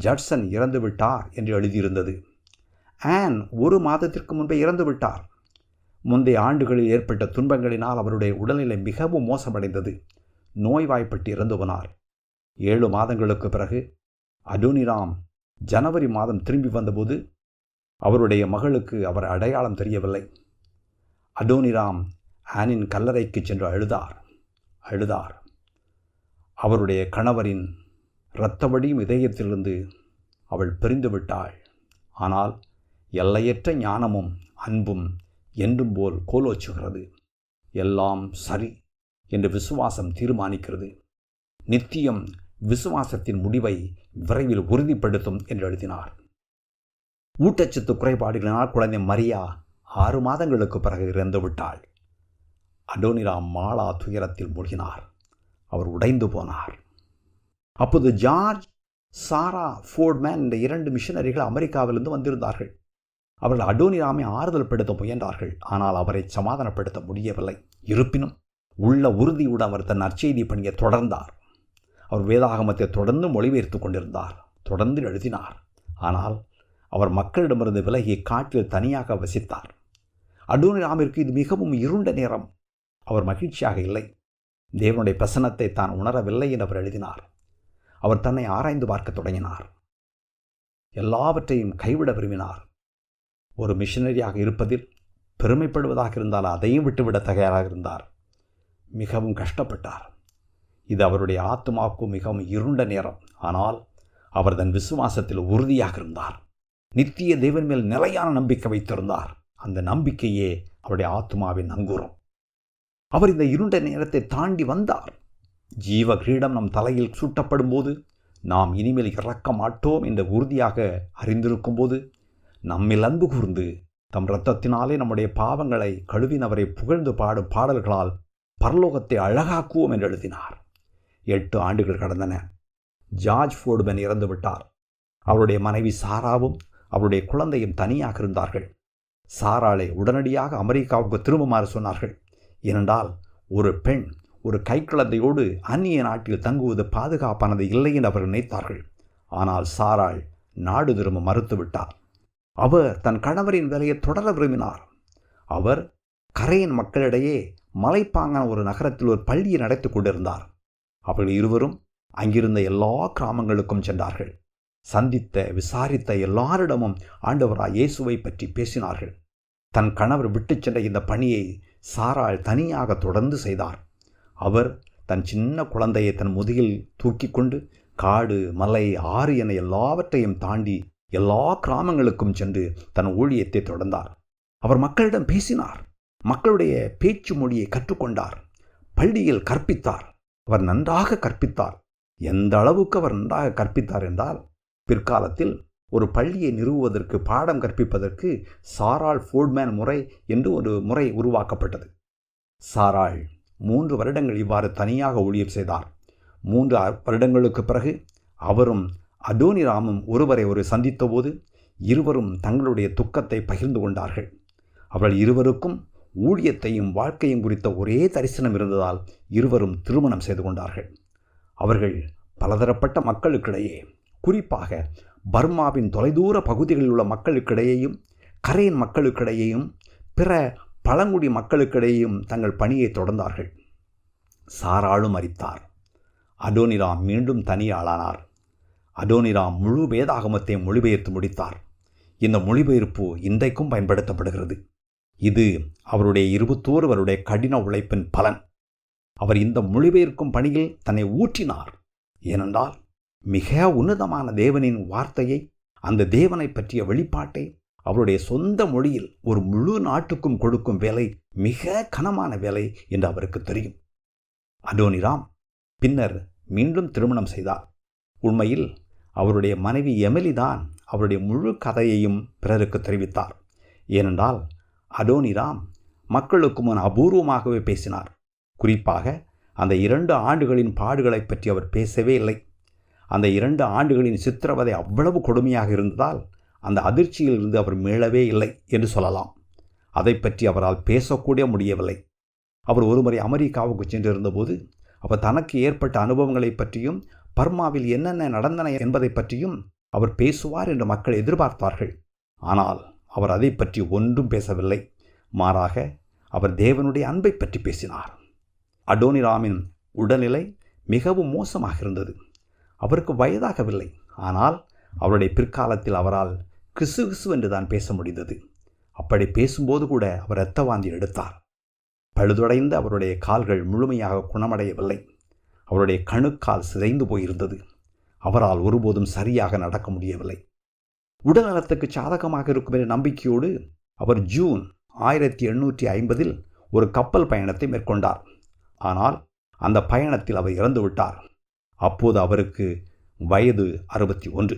ஜட்சன் இறந்துவிட்டார் என்று எழுதியிருந்தது. ஆன் 1 மாதத்திற்கு முன்பே இறந்துவிட்டார். முந்தைய ஆண்டுகளில் ஏற்பட்ட துன்பங்களினால் அவருடைய உடல்நிலை மிகவும் மோசமடைந்தது. நோய்வாய்ப்பட்டு இறந்து போனார். 7 மாதங்களுக்கு பிறகு அடோனிராம் ஜனவரி மாதம் திரும்பி வந்தபோது அவருடைய மகளுக்கு அவர் அடையாளம் தெரியவில்லை. அடோனிராம் ஆனின் கல்லறைக்கு சென்று அழுதார். அவருடைய கணவரின் இரத்தவடியும் இதயத்திலிருந்து அவள் பிரிந்து விட்டாள். ஆனால் எல்லையற்ற ஞானமும் அன்பும் என்றும் போல் கோலோச்சுகிறது. எல்லாம் சரி என்று விசுவாசம் தீர்மானிக்கிறது. நித்தியம் விசுவாசத்தின் முடிவை விரைவில் உறுதிப்படுத்தும் என்று எழுதினார். ஊட்டச்சத்து குறைபாடுகளினால் குழந்தை மரியா 6 மாதங்களுக்கு பிறகு இறந்துவிட்டாள். அடோனிராம் மாலா துயரத்தில் மூழ்கினார். அவர் உடைந்து போனார். அப்போது ஜார்ஜ், சாரா ஃபோர்ட்மேன் என்ற 2 மிஷனரிகள் அமெரிக்காவிலிருந்து வந்திருந்தார்கள். அவர்கள் அடோனிராமை ஆறுதல் படுத்த முயன்றார்கள். ஆனால் அவரை சமாதானப்படுத்த முடியவில்லை. இருப்பினும் உள்ள உறுதியுடன் அவர் தன் நற்செய்தி பணியை தொடர்ந்தார். அவர் வேதாகமத்தை தொடர்ந்து மொழிபெயர்த்து கொண்டிருந்தார். தொடர்ந்து எழுதினார். ஆனால் அவர் மக்களிடமிருந்து விலகி காட்டில் தனியாக வசித்தார். அடோனிராமிற்கு இது மிகவும் இருண்ட நேரம். அவர் மகிழ்ச்சியாக இல்லை. தேவனுடைய பிரசன்னத்தை தான் உணரவில்லை என்று அவர் எழுதினார். அவர் தன்னை ஆராய்ந்து பார்க்க தொடங்கினார். எல்லாவற்றையும் கைவிட விரும்பினார். ஒரு மிஷனரியாக இருப்பதில் பெருமைப்படுவதாக இருந்தால் அதையும் விட்டுவிட தயாராக இருந்தார். மிகவும் கஷ்டப்பட்டார். இது அவருடைய ஆத்மாவுக்கு மிகவும் இருண்ட நேரம். ஆனால் அவர் தன் விசுவாசத்தில் உறுதியாக இருந்தார். நித்திய தேவன் மேல் நிலையான நம்பிக்கை வைத்திருந்தார். அந்த நம்பிக்கையே அவருடைய ஆத்மாவின் அங்குரம். அவர் இந்த இருண்ட நேரத்தை தாண்டி வந்தார். ஜீவ கிரீடம் நம் தலையில் சூட்டப்படும் போது, நாம் இனிமேல் இறக்க மாட்டோம் என்ற உறுதியாக அறிந்திருக்கும் போது, நம்மில் அன்பு கூர்ந்து தம் இரத்தத்தினாலே நம்முடைய பாவங்களை கழுவினவரை புகழ்ந்து பாடும் பாடல்களால் பரலோகத்தை அழகாக்குவோம் என்று எழுதினார். 8 ஆண்டுகள் கடந்தன. ஜார்ஜ் ஃபோர்ட்மேன் இறந்து விட்டார். அவருடைய மனைவி சாராவும் அவருடைய குழந்தையும் தனியாக இருந்தார்கள். சாராளை உடனடியாக அமெரிக்காவுக்கு திரும்புமாறு சொன்னார்கள். ஏனென்றால் ஒரு பெண் ஒரு கைக்குழந்தையோடு அந்நிய நாட்டில் தங்குவது பாதுகாப்பானது இல்லை என்று அவர்கள் நினைத்தார்கள். ஆனால் சாராள் நாடு திரும்ப மறுத்துவிட்டார். அவர் தன் கணவரின் வேலையை தொடர விரும்பினார். அவர் கரையின் மக்களிடையே மலைப்பாங்கான ஒரு நகரத்தில் ஒரு பள்ளியை நடத்தி கொண்டிருந்தார். அவர்கள் இருவரும் அங்கிருந்த எல்லா கிராமங்களுக்கும் சென்றார்கள். சந்தித்த விசாரித்த எல்லாரிடமும் ஆண்டவராய் இயேசுவை பற்றி பேசினார்கள். தன் கணவர் விட்டு சென்ற இந்த பணியை சாராள் தனியாக தொடர்ந்து செய்தார். அவர் தன் சின்ன குழந்தையை தன் முதுகில் தூக்கி கொண்டு காடு மலை ஆறு என எல்லாவற்றையும் தாண்டி எல்லா கிராமங்களுக்கும் சென்று தன் ஊழியத்தை தொடர்ந்தார். அவர் மக்களிடம் பேசினார். மக்களுடைய பேச்சு மொழியை கற்றுக்கொண்டார். பள்ளியில் கற்பித்தார். அவர் நன்றாக கற்பித்தார். எந்த அளவுக்கு அவர் நன்றாக கற்பித்தார் என்றால், பிற்காலத்தில் ஒரு பள்ளியை நிறுவுவதற்கு பாடம் கற்பிப்பதற்கு சாராள் ஃபோர்ட்மேன் முறை என்று ஒரு முறை உருவாக்கப்பட்டது. சாராள் 3 வருடங்கள் இவ்வாறு தனியாக ஊழியம் செய்தார். 3 வருடங்களுக்கு பிறகு அவரும் அடோனிராமும் ஒருவரை சந்தித்தபோது இருவரும் தங்களுடைய துக்கத்தை பகிர்ந்து கொண்டார்கள். அவர்கள் இருவருக்கும் ஊழியத்தையும் வாழ்க்கையும் குறித்த ஒரே தரிசனம் இருந்ததால் இருவரும் திருமணம் செய்து கொண்டார்கள். அவர்கள் பலதரப்பட்ட மக்களுக்கிடையே, குறிப்பாக பர்மாவின் தொலைதூர பகுதிகளில் உள்ள மக்களுக்கிடையேயும் கரையின் மக்களுக்கிடையேயும் பிற பழங்குடி மக்களுக்கிடையேயும் தங்கள் பணியை தொடர்ந்தார்கள். சாராளும் மரித்தார். அடோனிராம் மீண்டும் தனியாளானார். அடோனிராம் முழு வேதாகமத்தை மொழிபெயர்த்து முடித்தார். இந்த மொழிபெயர்ப்பு இன்றைக்கும் பயன்படுத்தப்படுகிறது. இது அவருடைய 21 வருடைய கடின உழைப்பின் பலன். அவர் இந்த மொழிபெயர்க்கும் பணியில் தன்னை ஊற்றினார். ஏனென்றால் மிக உன்னதமான தேவனின் வார்த்தையை, அந்த தேவனை பற்றிய வெளிப்பாட்டை அவருடைய சொந்த மொழியில் ஒரு முழு நாட்டுக்கும் கொடுக்கும் வேலை மிக கனமான வேலை என்று அவருக்கு தெரியும். அடோனிராம் பின்னர் மீண்டும் திருமணம் செய்தார். உண்மையில் அவருடைய மனைவி எமிலி தான் அவருடைய முழு கதையையும் பிறருக்கு தெரிவித்தார். ஏனென்றால் அடோனிராம் மக்களுக்கு முன் அபூர்வமாகவே பேசினார். குறிப்பாக அந்த 2 ஆண்டுகளின் பாடுகளை பற்றி அவர் பேசவே இல்லை. அந்த 2 ஆண்டுகளின் சித்திரவதை அவ்வளவு கொடுமையாக இருந்ததால் அந்த அதிர்ச்சியில் இருந்து அவர் மீளவே இல்லை என்று சொல்லலாம். அதை பற்றி அவரால் பேசக்கூட முடியவில்லை. அவர் ஒருமுறை அமெரிக்காவுக்கு சென்றிருந்தபோது அவர் தனக்கு ஏற்பட்ட அனுபவங்களை பற்றியும் பர்மாவில் என்னென்ன நடந்தன என்பதை பற்றியும் அவர் பேசுவார் என்று மக்கள் எதிர்பார்த்தார்கள். ஆனால் அவர் அதை பற்றி ஒன்றும் பேசவில்லை. மாறாக அவர் தேவனுடைய அன்பை பற்றி பேசினார். அடோனிராமின் உடல்நிலை மிகவும் மோசமாக இருந்தது. அவருக்கு வயதாகவில்லை. ஆனால் அவருடைய பிற்காலத்தில் அவரால் கிசு என்று தான் பேச முடிந்தது. அப்படி பேசும்போது கூட அவர் இரத்த வாந்தி எடுத்தார். பழுதடைந்த அவருடைய கால்கள் முழுமையாக குணமடையவில்லை. அவருடைய கணுக்கால் சிதைந்து போயிருந்தது. அவரால் ஒருபோதும் சரியாக நடக்க முடியவில்லை. உடல்நலத்துக்கு சாதகமாக இருக்கும் என்ற நம்பிக்கையோடு அவர் ஜூன் 1850 ஒரு கப்பல் பயணத்தை மேற்கொண்டார். ஆனால் அந்த பயணத்தில் அவர் இறந்துவிட்டார். அப்போது அவருக்கு வயது 61.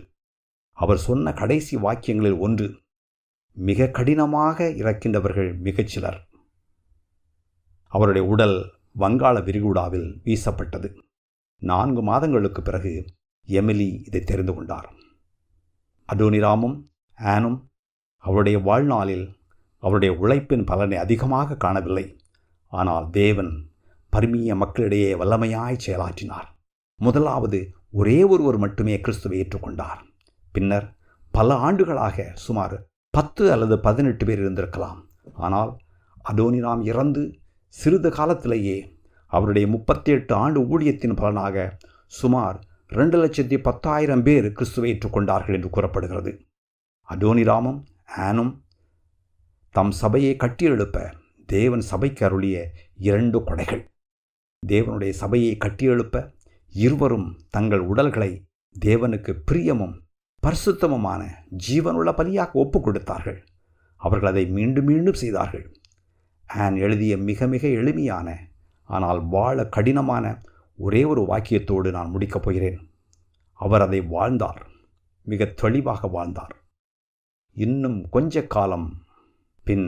அவர் சொன்ன கடைசி வாக்கியங்களில் ஒன்று, மிக கடினமாக இறக்கின்றவர்கள் மிகச்சிலர். அவருடைய உடல் வங்காள விரிகுடாவில் வீசப்பட்டது. 4 மாதங்களுக்கு பிறகு எமிலி இதை தெரிந்து கொண்டார். அடோனிராமும் ஆனும் அவருடைய வாழ்நாளில் அவருடைய உழைப்பின் பலனை அதிகமாக காணவில்லை. ஆனால் தேவன் பர்மிய மக்களிடையே வல்லமையாய் செயலாற்றினார். முதலாவது ஒரே ஒருவர் மட்டுமே கிறிஸ்துவை ஏற்றுக்கொண்டார். பின்னர் பல ஆண்டுகளாக சுமார் 10 அல்லது 18 பேர் இருந்திருக்கலாம். ஆனால் அடோனிராம் இறந்து சிறிது காலத்திலேயே அவருடைய 38 ஆண்டு ஊழியத்தின் பலனாக சுமார் 2,10,000 பேர் கிறிஸ்துவை ஏற்றுக்கொண்டார்கள் என்று கூறப்படுகிறது. அடோனிராமும் ஆனும் தம் சபையை கட்டியெழுப்ப தேவன் சபைக்கு அருளிய 2 கொடைகள். தேவனுடைய சபையை கட்டியெழுப்ப இருவரும் தங்கள் உடல்களை தேவனுக்கு பிரியமும் பரிசுத்தமுமான ஜீவனுள்ள பலியாக ஒப்புக் கொடுத்தார்கள். அவர்கள் அதை மீண்டும் மீண்டும் செய்தார்கள். ஆன் எழுதிய மிக மிக எளிமையான ஆனால் வாழ கடினமான ஒரே ஒரு வாக்கியத்தோடு நான் முடிக்கப் போகிறேன். அவர் அதை வாழ்ந்தார். மிக தெளிவாக வாழ்ந்தார். இன்னும் கொஞ்ச காலம் பின்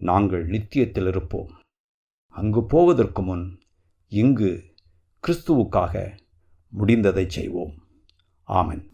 நாங்கள் நித்தியத்தில் இருப்போம். அங்கு போவதற்கு முன் இங்கு கிறிஸ்துவுக்காக முடிந்ததை செய்வோம். ஆமென்.